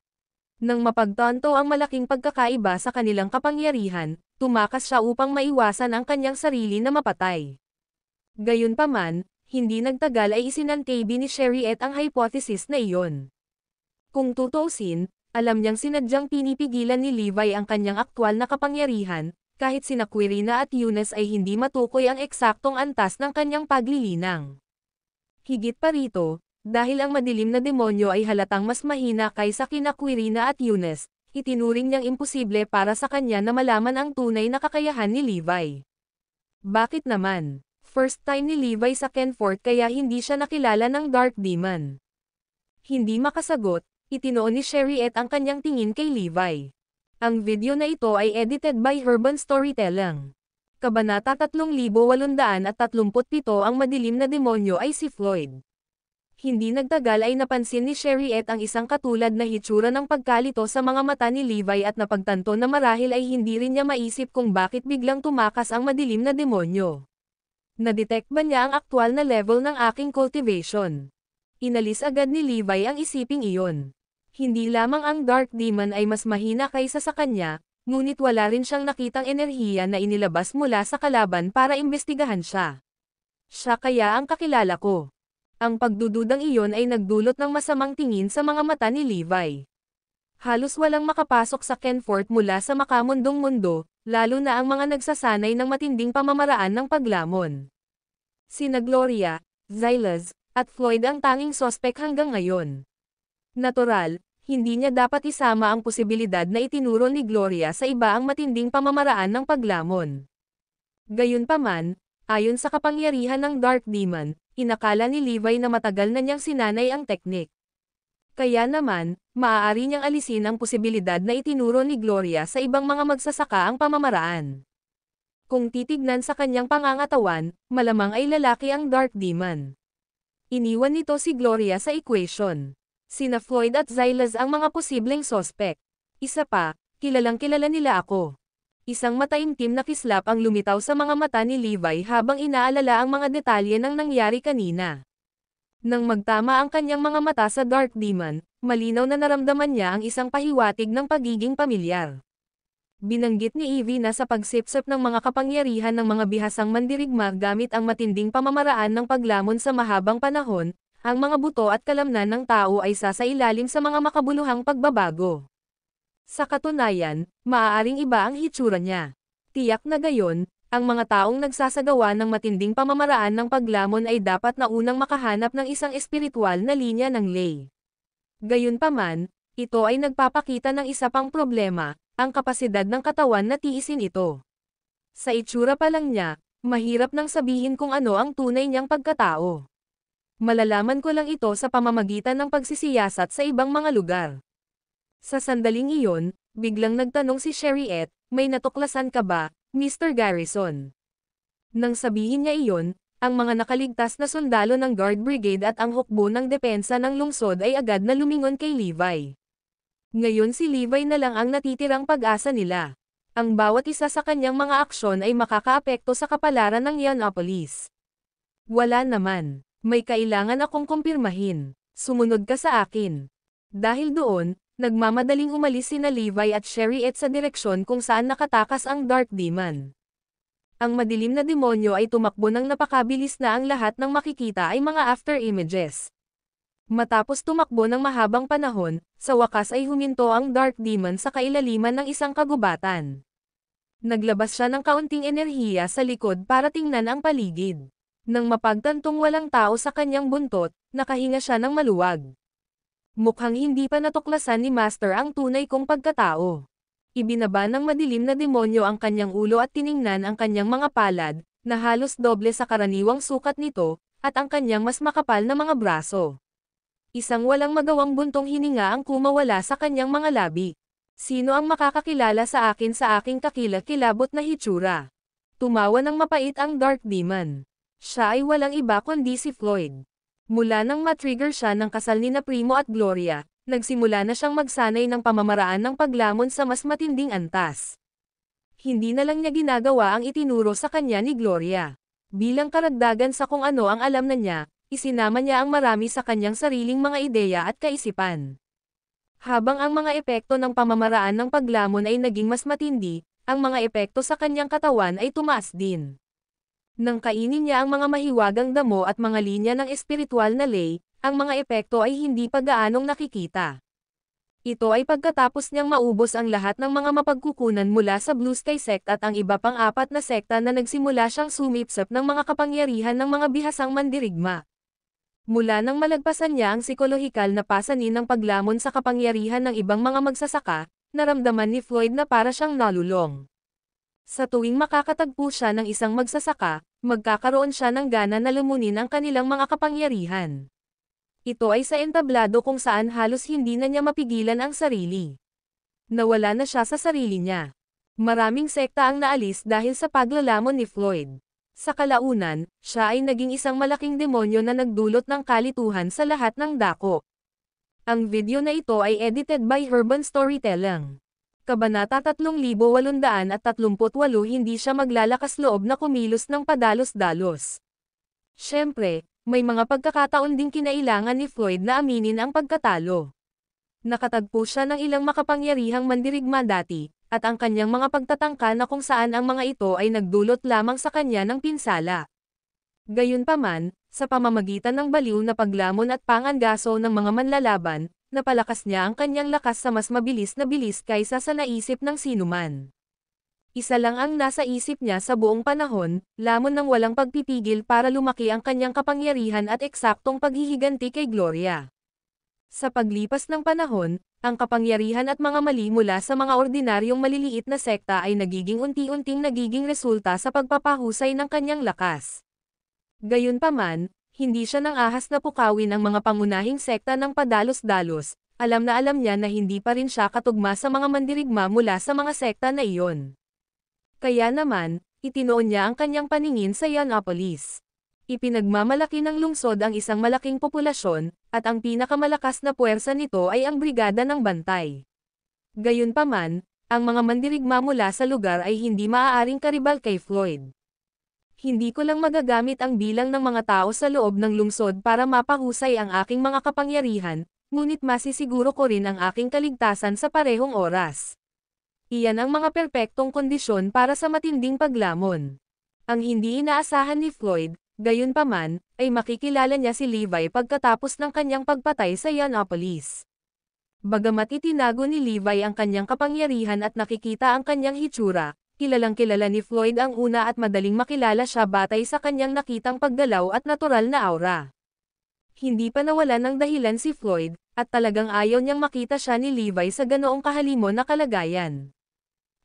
Nang mapagtanto ang malaking pagkakaiba sa kanilang kapangyarihan, tumakas siya upang maiwasan ang kanyang sarili na mapatay. Gayunpaman, hindi nagtagal ay isinantabi ni Sherriette ang hypothesis na iyon. Kung tutuusin, alam niyang sinadyang pinipigilan ni Levi ang kanyang aktwal na kapangyarihan, kahit sina Quirina at Eunice ay hindi matukoy ang eksaktong antas ng kanyang paglilinang. Higit pa rito, dahil ang madilim na demonyo ay halatang mas mahina kaysa kina Quirina at Eunice, itinuring niyang imposible para sa kanya na malaman ang tunay na kakayahan ni Levi. Bakit naman? First time ni Levi sa Kenfort kaya hindi siya nakilala ng Dark Demon. Hindi makasagot, itinoon ni Sherriette ang kanyang tingin kay Levi. Ang video na ito ay edited by Urban Storytelling. Kabanata 3837 ang madilim na demonyo ay si Floyd. Hindi nagtagal ay napansin ni Sherriette ang isang katulad na hitsura ng pagkalito sa mga mata ni Levi at napagtanto na marahil ay hindi rin niya maisip kung bakit biglang tumakas ang madilim na demonyo. Nadetect ba niya ang aktwal na level ng aking cultivation? Inalis agad ni Levi ang isiping iyon. Hindi lamang ang Dark Demon ay mas mahina kaysa sa kanya, ngunit wala rin siyang nakitang enerhiya na inilabas mula sa kalaban para imbestigahan siya. Siya kaya ang kakilala ko. Ang pagdududang iyon ay nagdulot ng masamang tingin sa mga mata ni Levi. Halos walang makapasok sa Kenfort mula sa makamundong mundo, lalo na ang mga nagsasanay ng matinding pamamaraan ng paglamon. Sina Gloria, Xylas, at Floyd ang tanging sospek hanggang ngayon. Natural, hindi niya dapat isama ang posibilidad na itinuro ni Gloria sa iba ang matinding pamamaraan ng paglamon. Gayunpaman, ayon sa kapangyarihan ng Dark Demon, inakala ni Levi na matagal na niyang sinanay ang teknik. Kaya naman, maaari niyang alisin ang posibilidad na itinuro ni Gloria sa ibang mga magsasaka ang pamamaraan. Kung titignan sa kanyang pangangatawan, malamang ay lalaki ang Dark Demon. Iniwan nito si Gloria sa equation. Sina Floyd at Xylas ang mga posibleng sospek. Isa pa, kilalang kilala nila ako. Isang mataimtim na kislap ang lumitaw sa mga mata ni Levi habang inaalala ang mga detalye ng nangyari kanina. Nang magtama ang kanyang mga mata sa Dark Demon, malinaw na naramdaman niya ang isang pahiwatig ng pagiging pamilyar. Binanggit ni Evie na sa pagsipsip ng mga kapangyarihan ng mga bihasang mandirigma gamit ang matinding pamamaraan ng paglamon sa mahabang panahon, ang mga buto at kalamnan ng tao ay sasailalim sa mga makabuluhang pagbabago. Sa katunayan, maaaring iba ang hitsura niya. Tiyak na gayon, ang mga taong nagsasagawa ng matinding pamamaraan ng paglamon ay dapat na unang makahanap ng isang espiritual na linya ng ley. Gayunpaman, ito ay nagpapakita ng isa pang problema, ang kapasidad ng katawan na tiisin ito. Sa itsura pa lang niya, mahirap nang sabihin kung ano ang tunay niyang pagkatao. Malalaman ko lang ito sa pamamagitan ng pagsisiyasat sa ibang mga lugar. Sa sandaling iyon, biglang nagtanong si Sherriette, may natuklasan ka ba, Mr. Garrison? Nang sabihin niya iyon, ang mga nakaligtas na sundalo ng Guard Brigade at ang hukbo ng depensa ng lungsod ay agad na lumingon kay Levi. Ngayon si Levi na lang ang natitirang pag-asa nila. Ang bawat isa sa kanyang mga aksyon ay makakaapekto sa kapalaran ng Yianopolis. Wala naman. May kailangan akong kumpirmahin. Sumunod ka sa akin. Dahil doon, nagmamadaling umalis sina Levi at Sherriette sa direksyon kung saan nakatakas ang Dark Demon. Ang madilim na demonyo ay tumakbo ng napakabilis na ang lahat ng makikita ay mga after images. Matapos tumakbo ng mahabang panahon, sa wakas ay huminto ang Dark Demon sa kailaliman ng isang kagubatan. Naglabas siya ng kaunting enerhiya sa likod para tingnan ang paligid. Nang mapagtantong walang tao sa kanyang buntot, nakahinga siya ng maluwag. Mukhang hindi pa natuklasan ni Master ang tunay kong pagkatao. Ibinaba ng madilim na demonyo ang kanyang ulo at tiningnan ang kanyang mga palad, na halos doble sa karaniwang sukat nito, at ang kanyang mas makapal na mga braso. Isang walang magawang buntong hininga ang kumawala sa kanyang mga labi. Sino ang makakakilala sa akin sa aking kakilakilabot na hitsura? Tumawa ng mapait ang Dark Demon. Siya ay walang iba kundi si Floyd. Mula nang matrigger siya ng kasal ni na Primo at Gloria, nagsimula na siyang magsanay ng pamamaraan ng paglamon sa mas matinding antas. Hindi na lang niya ginagawa ang itinuro sa kanya ni Gloria. Bilang karagdagan sa kung ano ang alam na niya, isinama niya ang marami sa kanyang sariling mga ideya at kaisipan. Habang ang mga epekto ng pamamaraan ng paglamon ay naging mas matindi, ang mga epekto sa kanyang katawan ay tumaas din. Nang kainin niya ang mga mahiwagang damo at mga linya ng espiritual na ley, ang mga epekto ay hindi pa gaanong nakikita. Ito ay pagkatapos niyang maubos ang lahat ng mga mapagkukunan mula sa Blue Sky Sect at ang iba pang 4 na sekta na nagsimula siyang sumipsip ng mga kapangyarihan ng mga bihasang mandirigma. Mula nang malagpasan niya ang psikolohikal na pasanin ng paglamon sa kapangyarihan ng ibang mga magsasaka, naramdaman ni Floyd na para siyang nalulong. Sa tuwing makakatagpo siya ng isang magsasaka, magkakaroon siya ng gana na lumunin ang kanilang mga kapangyarihan. Ito ay sa entablado kung saan halos hindi na niya mapigilan ang sarili. Nawala na siya sa sarili niya. Maraming sekta ang naalis dahil sa paglalamon ni Floyd. Sa kalaunan, siya ay naging isang malaking demonyo na nagdulot ng kalituhan sa lahat ng dako. Ang video na ito ay edited by Urban Storytelling. Kabanata 3838 hindi siya maglalakas loob na kumilos ng padalos-dalos. Siyempre, may mga pagkakataon ding kinailangan ni Floyd na aminin ang pagkatalo. Nakatagpo siya ng ilang makapangyarihang mandirigma dati, at ang kanyang mga pagtatangka na kung saan ang mga ito ay nagdulot lamang sa kanya ng pinsala. Gayunpaman, sa pamamagitan ng baliw na paglamon at pangangaso ng mga manlalaban, napalakas niya ang kanyang lakas sa mas mabilis na bilis kaysa sa naisip ng sinuman. Isa lang ang nasa isip niya sa buong panahon, lamon ng walang pagpipigil para lumaki ang kanyang kapangyarihan at eksaktong paghihiganti kay Gloria. Sa paglipas ng panahon, ang kapangyarihan at mga mali mula sa mga ordinaryong maliliit na sekta ay nagiging unti-unting nagiging resulta sa pagpapahusay ng kanyang lakas. Gayunpaman, hindi siya nang ahas na pukawin ang mga pangunahing sekta ng padalos-dalos, alam na alam niya na hindi pa rin siya katugma sa mga mandirigma mula sa mga sekta na iyon. Kaya naman, itinoon niya ang kanyang paningin sa Yianopolis. Ipinagmamalaki ng lungsod ang isang malaking populasyon, at ang pinakamalakas na puwersa nito ay ang Brigada ng Bantay. Gayunpaman, ang mga mandirigma mula sa lugar ay hindi maaaring karibal kay Floyd. Hindi ko lang magagamit ang bilang ng mga tao sa loob ng lungsod para mapahusay ang aking mga kapangyarihan, ngunit masisiguro ko rin ang aking kaligtasan sa parehong oras. Iyan ang mga perpektong kondisyon para sa matinding paglamon. Ang hindi inaasahan ni Floyd, gayunpaman, ay makikilala niya si Levi pagkatapos ng kanyang pagpatay sa Yianopolis. Bagamat itinago ni Levi ang kanyang kapangyarihan at nakikita ang kanyang hitsura, kilalang-kilala ni Floyd ang una at madaling makilala siya batay sa kanyang nakitang paggalaw at natural na aura. Hindi pa nawalan ng dahilan si Floyd, at talagang ayaw niyang makita siya ni Levi sa ganoong kahalimon na kalagayan.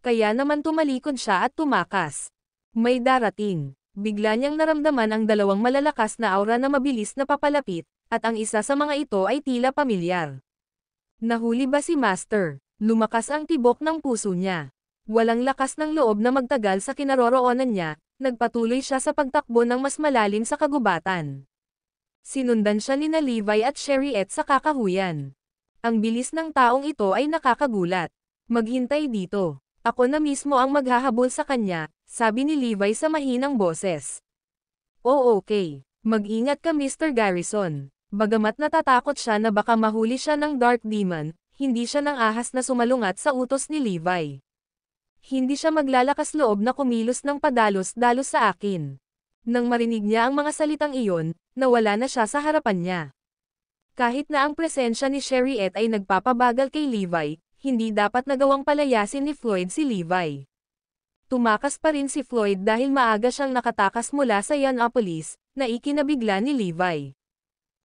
Kaya naman tumalikod siya at tumakas. May darating. Bigla niyang naramdaman ang dalawang malalakas na aura na mabilis na papalapit, at ang isa sa mga ito ay tila pamilyar. Nahuli ba si Master? Lumakas ang tibok ng puso niya. Walang lakas ng loob na magtagal sa kinaroroonan niya, nagpatuloy siya sa pagtakbo ng mas malalim sa kagubatan. Sinundan siya ni Levi at Sherriette sa kakahuyan. Ang bilis ng taong ito ay nakakagulat. Maghintay dito. Ako na mismo ang maghahabol sa kanya, sabi ni Levi sa mahinang boses. Oh okay. Mag-ingat ka Mr. Garrison. Bagamat natatakot siya na baka mahuli siya ng Dark Demon, hindi siya nang ahas na sumalungat sa utos ni Levi. Hindi siya maglalakas loob na kumilos ng padalos-dalos sa akin. Nang marinig niya ang mga salitang iyon, nawala na siya sa harapan niya. Kahit na ang presensya ni Sherriette ay nagpapabagal kay Levi, hindi dapat nagawang palayasin ni Floyd si Levi. Tumakas pa rin si Floyd dahil maaga siyang nakatakas mula sa Yianopolis, na ikinabigla ni Levi.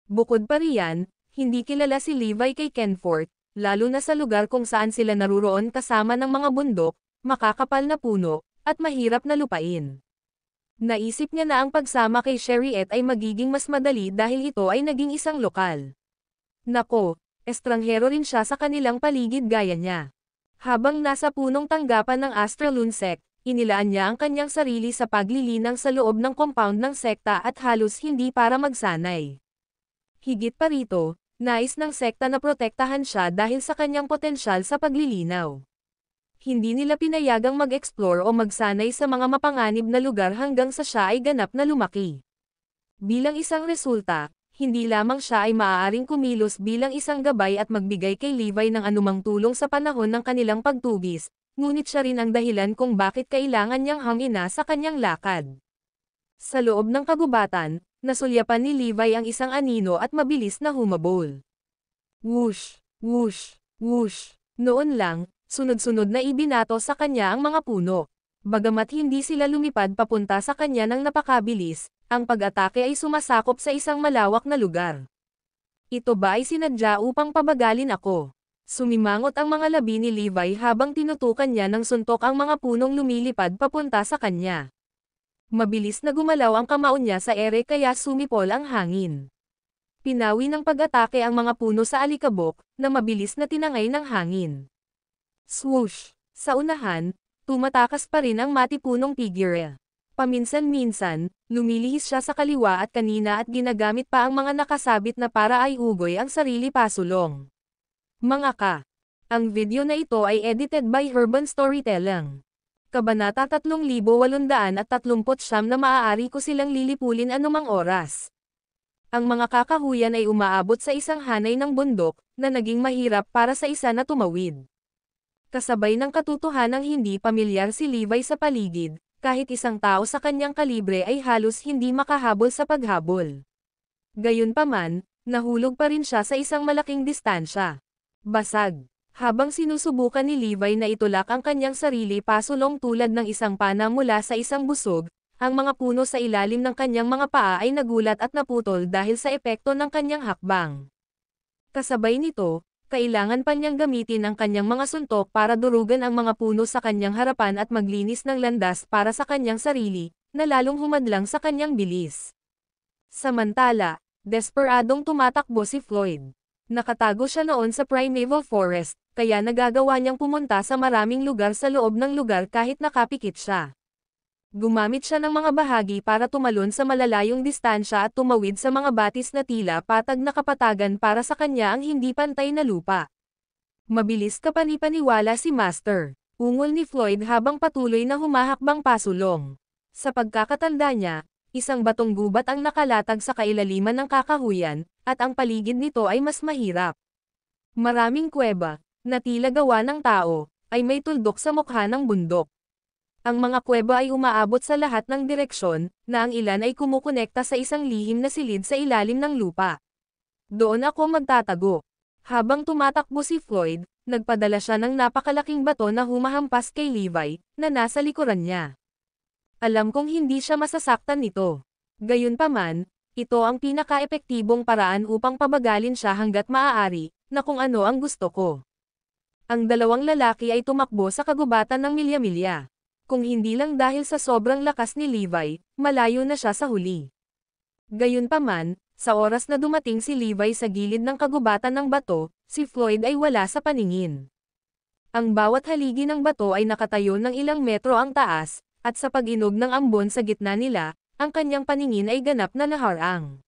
Bukod pa riyan, hindi kilala si Levi kay Kenfort, lalo na sa lugar kung saan sila naruroon kasama ng mga bundok, makakapal na puno, at mahirap na lupain. Naisip niya na ang pagsama kay Sherriette ay magiging mas madali dahil ito ay naging isang lokal. Nako, estranghero rin siya sa kanilang paligid gaya niya. Habang nasa punong tanggapan ng Astralune Sect, inilaan niya ang kanyang sarili sa paglilinang sa loob ng compound ng sekta at halos hindi para magsanay. Higit pa rito, nais ng sekta na protektahan siya dahil sa kanyang potensyal sa paglilinaw. Hindi nila pinayagang mag-explore o magsanay sa mga mapanganib na lugar hanggang sa siya ay ganap na lumaki. Bilang isang resulta, hindi lamang siya ay maaaring kumilos bilang isang gabay at magbigay kay Levi ng anumang tulong sa panahon ng kanilang pagtugis, ngunit siya rin ang dahilan kung bakit kailangan niyang hangina sa kanyang lakad. Sa loob ng kagubatan, nasulyapan ni Levi ang isang anino at mabilis na humabol. Whoosh, whoosh, whoosh. Noon lang, sunod-sunod na ibinato sa kanya ang mga puno. Bagamat hindi sila lumipad papunta sa kanya ng napakabilis, ang pag-atake ay sumasakop sa isang malawak na lugar. Ito ba ay sinadya upang pabagalin ako? Sumimangot ang mga labi ni Levi habang tinutukan niya ng suntok ang mga punong lumilipad papunta sa kanya. Mabilis na gumalaw ang kamao niya sa ere kaya sumipol ang hangin. Pinawi ng pag-atake ang mga puno sa alikabok, na mabilis na tinangay ng hangin. Swoosh! Sa unahan, tumatakas pa rin ang matipunong figure. Paminsan-minsan, lumilihis siya sa kaliwa at kanina at ginagamit pa ang mga nakasabit na para ay ugoy ang sarili pasulong. Mga ka. Ang video na ito ay edited by Urban Storytelling. Kabanata 3839 na maaari ko silang lilipulin anumang oras. Ang mga kakahuyan ay umaabot sa isang hanay ng bundok, na naging mahirap para sa isa na tumawid. Kasabay ng katotohanang hindi pamilyar si Levi sa paligid, kahit isang tao sa kanyang kalibre ay halos hindi makahabol sa paghabol. Gayunpaman, nahulog pa rin siya sa isang malaking distansya. Basag. Habang sinusubukan ni Levi na itulak ang kanyang sarili pasulong tulad ng isang pana mula sa isang busog, ang mga puno sa ilalim ng kanyang mga paa ay nagulat at naputol dahil sa epekto ng kanyang hakbang. Kasabay nito, kailangan pa niyang gamitin ang kanyang mga suntok para durugan ang mga puno sa kanyang harapan at maglinis ng landas para sa kanyang sarili, na lalong humadlang sa kanyang bilis. Samantala, desperadong tumatakbo si Floyd. Nakatago siya noon sa primeval forest, kaya nagagawa niyang pumunta sa maraming lugar sa loob ng lugar kahit nakapikit siya. Gumamit siya ng mga bahagi para tumalon sa malalayong distansya at tumawid sa mga batis na tila patag na kapatagan para sa kanya ang hindi pantay na lupa. Mabilis kapanipaniwala si Master, ungol ni Floyd habang patuloy na humahakbang pasulong. Sa pagkakatanda niya, isang batong gubat ang nakalatag sa kailaliman ng kakahuyan, at ang paligid nito ay mas mahirap. Maraming kuweba, na tila gawa ng tao, ay may tuldok sa mukha ng bundok. Ang mga kuweba ay umaabot sa lahat ng direksyon, na ang ilan ay kumukonekta sa isang lihim na silid sa ilalim ng lupa. Doon ako magtatago. Habang tumatakbo si Floyd, nagpadala siya ng napakalaking bato na humahampas kay Levi, na nasa likuran niya. Alam kong hindi siya masasaktan nito. Gayunpaman, ito ang pinaka-epektibong paraan upang pabagalin siya hanggat maaari, na kung ano ang gusto ko. Ang dalawang lalaki ay tumakbo sa kagubatan ng milya-milya. Kung hindi lang dahil sa sobrang lakas ni Levi, malayo na siya sa huli. Gayunpaman, sa oras na dumating si Levi sa gilid ng kagubatan ng bato, si Floyd ay wala sa paningin. Ang bawat haligi ng bato ay nakatayo ng ilang metro ang taas, at sa pag-inog ng ambon sa gitna nila, ang kanyang paningin ay ganap na naharang.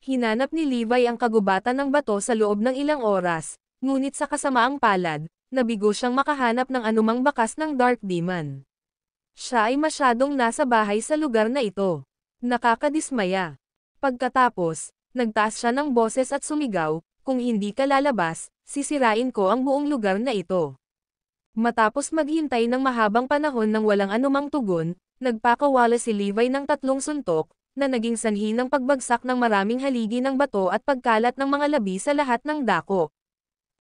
Hinanap ni Levi ang kagubatan ng bato sa loob ng ilang oras, ngunit sa kasamaang palad, nabigo siyang makahanap ng anumang bakas ng Dark Demon. Siya ay masyadong nasa bahay sa lugar na ito. Nakakadismaya. Pagkatapos, nagtaas siya ng boses at sumigaw, kung hindi ka lalabas, sisirain ko ang buong lugar na ito. Matapos maghintay ng mahabang panahon ng walang anumang tugon, nagpakawala si Levi ng 3 suntok, na naging sanhi ng pagbagsak ng maraming haligi ng bato at pagkalat ng mga labi sa lahat ng dako.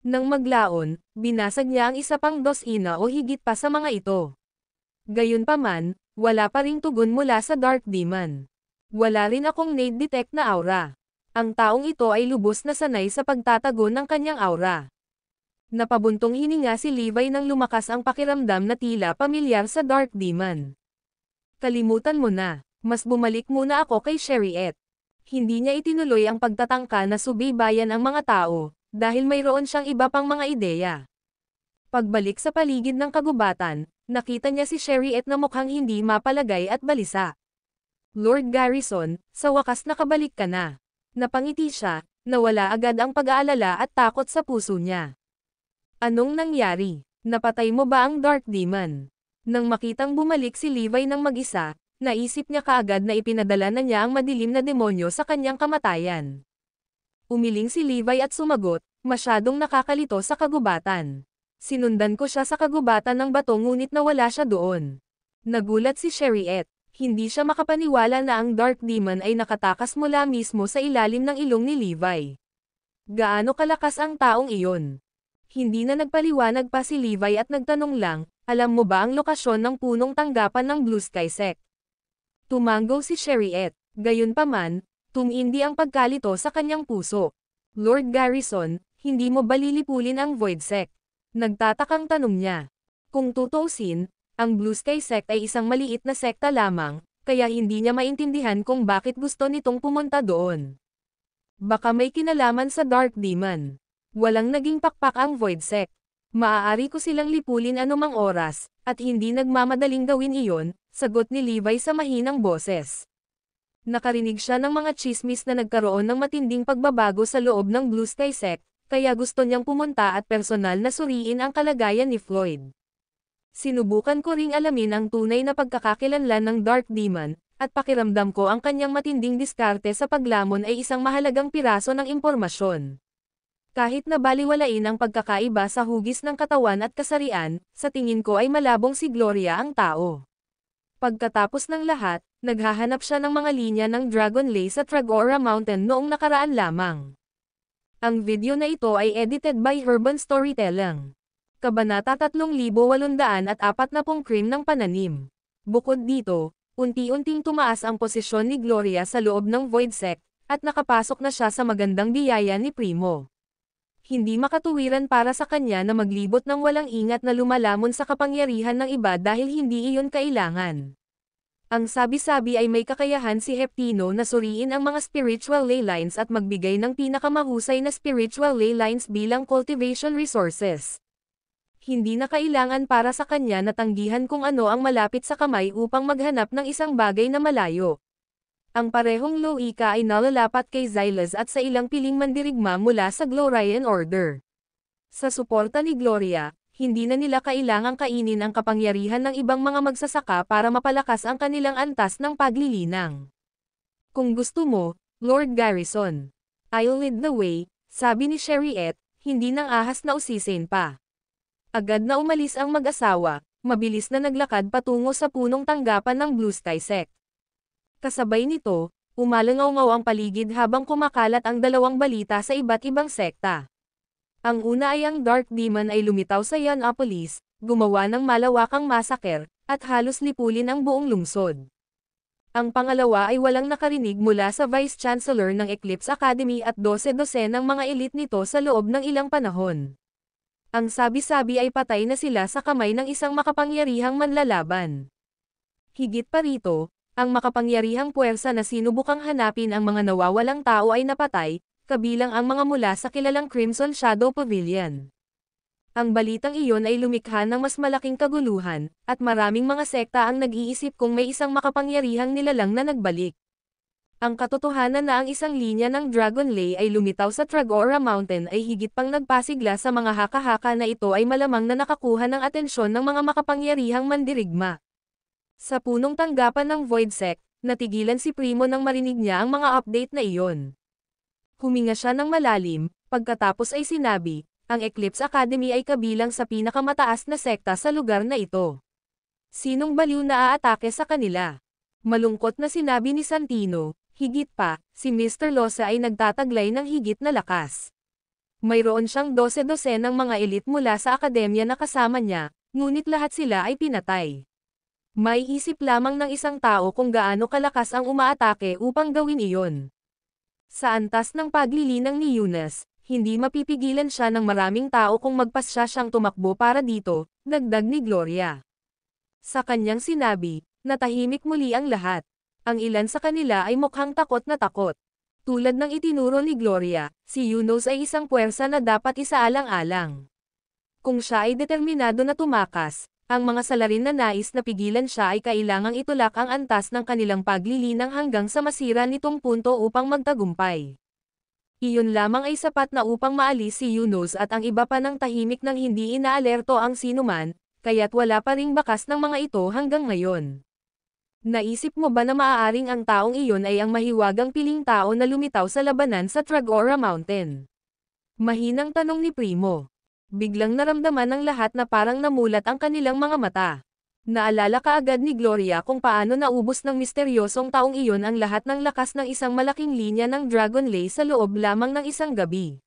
Nang maglaon, binasag niya ang isa pang 20 o higit pa sa mga ito. Gayunpaman, wala pa ring tugon mula sa Dark Demon. Wala rin akong nade detect na aura. Ang taong ito ay lubos na sanay sa pagtatago ng kanyang aura. Napabuntong hininga si Levi nang lumakas ang pakiramdam na tila pamilyar sa Dark Demon. Kalimutan mo na, mas bumalik muna ako kay Sherriette. Hindi niya itinuloy ang pagtatangka na subaybayan ang mga tao, dahil mayroon siyang iba pang mga ideya. Pagbalik sa paligid ng kagubatan, nakita niya si Sherriette na mukhang hindi mapalagay at balisa. Lord Garrison, sa wakas nakabalik ka na. Napangiti siya, nawala agad ang pag-aalala at takot sa puso niya. Anong nangyari? Napatay mo ba ang Dark Demon? Nang makitang bumalik si Levi ng mag-isa, naisip niya kaagad na ipinadala na niya ang madilim na demonyo sa kanyang kamatayan. Umiling si Levi at sumagot, masyadong nakakalito sa kagubatan. Sinundan ko siya sa kagubatan ng bato ngunit nawala siya doon. Nagulat si Sherriette, hindi siya makapaniwala na ang Dark Demon ay nakatakas mula mismo sa ilalim ng ilong ni Levi. Gaano kalakas ang taong iyon? Hindi na nagpaliwanag pa si Levi at nagtanong lang, alam mo ba ang lokasyon ng punong tanggapan ng Blue Sky Sect? Tumango si Sherriette, gayunpaman, tumindi ang pagkalito sa kanyang puso. Lord Garrison, hindi mo ba lilipulin ang Void Sect? Nagtatakang tanong niya. Kung tutuusin, ang Blue Sky Sect ay isang maliit na sekta lamang, kaya hindi niya maintindihan kung bakit gusto nitong pumunta doon. Baka may kinalaman sa Dark Demon. Walang naging pakpak ang Void Sect. Maaari ko silang lipulin anumang oras, at hindi nagmamadaling gawin iyon, sagot ni Levi sa mahinang boses. Nakarinig siya ng mga chismis na nagkaroon ng matinding pagbabago sa loob ng Blue Sky Sect, kaya gusto niyang pumunta at personal na suriin ang kalagayan ni Floyd. Sinubukan ko ring alamin ang tunay na pagkakakilanlan ng Dark Demon, at pakiramdam ko ang kanyang matinding diskarte sa paglamon ay isang mahalagang piraso ng impormasyon. Kahit na baliwalain ang pagkakaiba sa hugis ng katawan at kasarian, sa tingin ko ay malabong si Gloria ang tao. Pagkatapos ng lahat, naghahanap siya ng mga linya ng Dragon Lay sa Tragora Mountain noong nakaraan lamang. Ang video na ito ay edited by Urban Storytelling. Kabanata 3840 Crime ng Pananim. Bukod dito, unti-unting tumaas ang posisyon ni Gloria sa loob ng Void Sect, at nakapasok na siya sa magandang biyaya ni Primo. Hindi makatuwiran para sa kanya na maglibot ng walang ingat na lumalamon sa kapangyarihan ng iba dahil hindi iyon kailangan. Ang sabi-sabi ay may kakayahan si Heptino na suriin ang mga spiritual ley lines at magbigay ng pinakamahusay na spiritual ley lines bilang cultivation resources. Hindi na kailangan para sa kanya na tanggihan kung ano ang malapit sa kamay upang maghanap ng isang bagay na malayo. Ang parehong loika ay nalalapat kay Xylas at sa ilang piling mandirigma mula sa Glorian Order. Sa suporta ni Gloria, hindi na nila kailangang kainin ang kapangyarihan ng ibang mga magsasaka para mapalakas ang kanilang antas ng paglilinang. Kung gusto mo, Lord Garrison, I'll lead the way, sabi ni Chariot, hindi nang ahas na usisin pa. Agad na umalis ang mag-asawa, mabilis na naglakad patungo sa punong tanggapan ng Blue Sky Sect. Kasabay nito, umalangaw-ngaw ang paligid habang kumakalat ang dalawang balita sa iba't ibang sekta. Ang una ay ang Dark Demon ay lumitaw sa Yianopolis, gumawa ng malawakang masaker, at halos lipulin ang buong lungsod. Ang pangalawa ay walang nakarinig mula sa Vice Chancellor ng Eclipse Academy at 12 ng mga elite nito sa loob ng ilang panahon. Ang sabi-sabi ay patay na sila sa kamay ng isang makapangyarihang manlalaban. Higit pa rito, ang makapangyarihang puwersa na sinubukang hanapin ang mga nawawalang tao ay napatay, kabilang ang mga mula sa kilalang Crimson Shadow Pavilion. Ang balitang iyon ay lumikha ng mas malaking kaguluhan, at maraming mga sekta ang nag-iisip kung may isang makapangyarihang nilalang na nagbalik. Ang katotohanan na ang isang linya ng Dragon Lay ay lumitaw sa Tragora Mountain ay higit pang nagpasigla sa mga haka-haka na ito ay malamang na nakakuha ng atensyon ng mga makapangyarihang mandirigma. Sa punong tanggapan ng Void Sect, natigilan si Primo nang marinig niya ang mga update na iyon. Huminga siya ng malalim, pagkatapos ay sinabi, ang Eclipse Academy ay kabilang sa pinakamataas na sekta sa lugar na ito. Sinong baliw na aatake sa kanila? Malungkot na sinabi ni Santino, higit pa, si Mr. Losa ay nagtataglay ng higit na lakas. Mayroon siyang 12 ng mga elite mula sa akademya na kasama niya, ngunit lahat sila ay pinatay. May isip lamang ng isang tao kung gaano kalakas ang umaatake upang gawin iyon. Sa antas ng paglilinang ni Eunice, hindi mapipigilan siya ng maraming tao kung magpasya siyang tumakbo para dito, dagdag ni Gloria. Sa kanyang sinabi, natahimik muli ang lahat. Ang ilan sa kanila ay mukhang takot na takot. Tulad ng itinuro ni Gloria, si Eunice ay isang puwersa na dapat isaalang-alang. Kung siya ay determinado na tumakas, ang mga salarin na nais na pigilan siya ay kailangang itulak ang antas ng kanilang paglilinang hanggang sa masira nitong punto upang magtagumpay. Iyon lamang ay sapat na upang maalis si Eunice at ang iba pa ng tahimik nang hindi inaalerto ang sinuman, kaya't wala pa ring bakas ng mga ito hanggang ngayon. Naisip mo ba na maaaring ang taong iyon ay ang mahiwagang piling tao na lumitaw sa labanan sa Tragora Mountain? Mahinang tanong ni Primo. Biglang naramdaman ng lahat na parang namulat ang kanilang mga mata. Naalala kaagad ni Gloria kung paano naubos ng misteryosong taong iyon ang lahat ng lakas ng isang malaking linya ng Dragon Lay sa loob lamang ng isang gabi.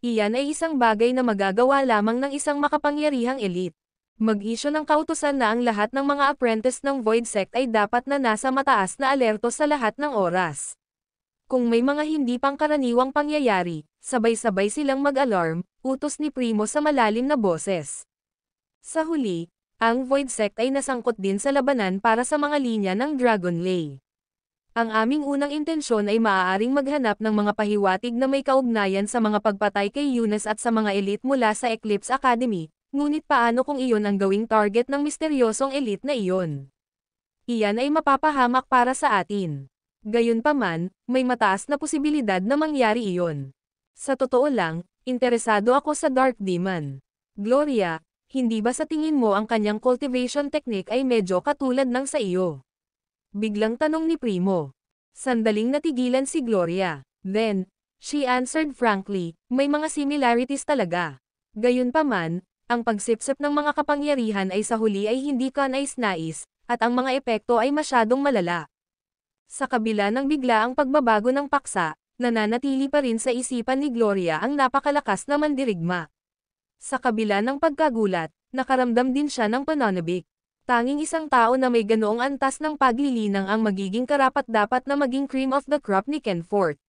Iyan ay isang bagay na magagawa lamang ng isang makapangyarihang elite. Mag-isyo ng kautusan na ang lahat ng mga apprentice ng Void Sect ay dapat na nasa mataas na alerto sa lahat ng oras. Kung may mga hindi pangkaraniwang pangyayari, sabay-sabay silang mag-alarm, utos ni Primo sa malalim na boses. Sa huli, ang Void Sect ay nasangkot din sa labanan para sa mga linya ng Dragon Lay. Ang aming unang intensyon ay maaaring maghanap ng mga pahiwatig na may kaugnayan sa mga pagpatay kay Eunice at sa mga elite mula sa Eclipse Academy, ngunit paano kung iyon ang gawing target ng misteryosong elite na iyon? Iyan ay mapapahamak para sa atin. Gayunpaman, may mataas na posibilidad na mangyari iyon. Sa totoo lang, interesado ako sa Dark Demon. Gloria, hindi ba sa tingin mo ang kanyang cultivation technique ay medyo katulad ng sa iyo? Biglang tanong ni Primo. Sandaling natigilan si Gloria. Then, she answered frankly, may mga similarities talaga. Gayunpaman, ang pagsipsip ng mga kapangyarihan ay sa huli ay hindi kanais-nais, at ang mga epekto ay masyadong malala. Sa kabila ng biglaang pagbabago ng paksa, nananatili pa rin sa isipan ni Gloria ang napakalakas na mandirigma. Sa kabila ng pagkagulat, nakaramdam din siya ng pananabik. Tanging isang tao na may ganoong antas ng paglilinang ang magiging karapat-dapat na maging cream of the crop ni Ken Forth.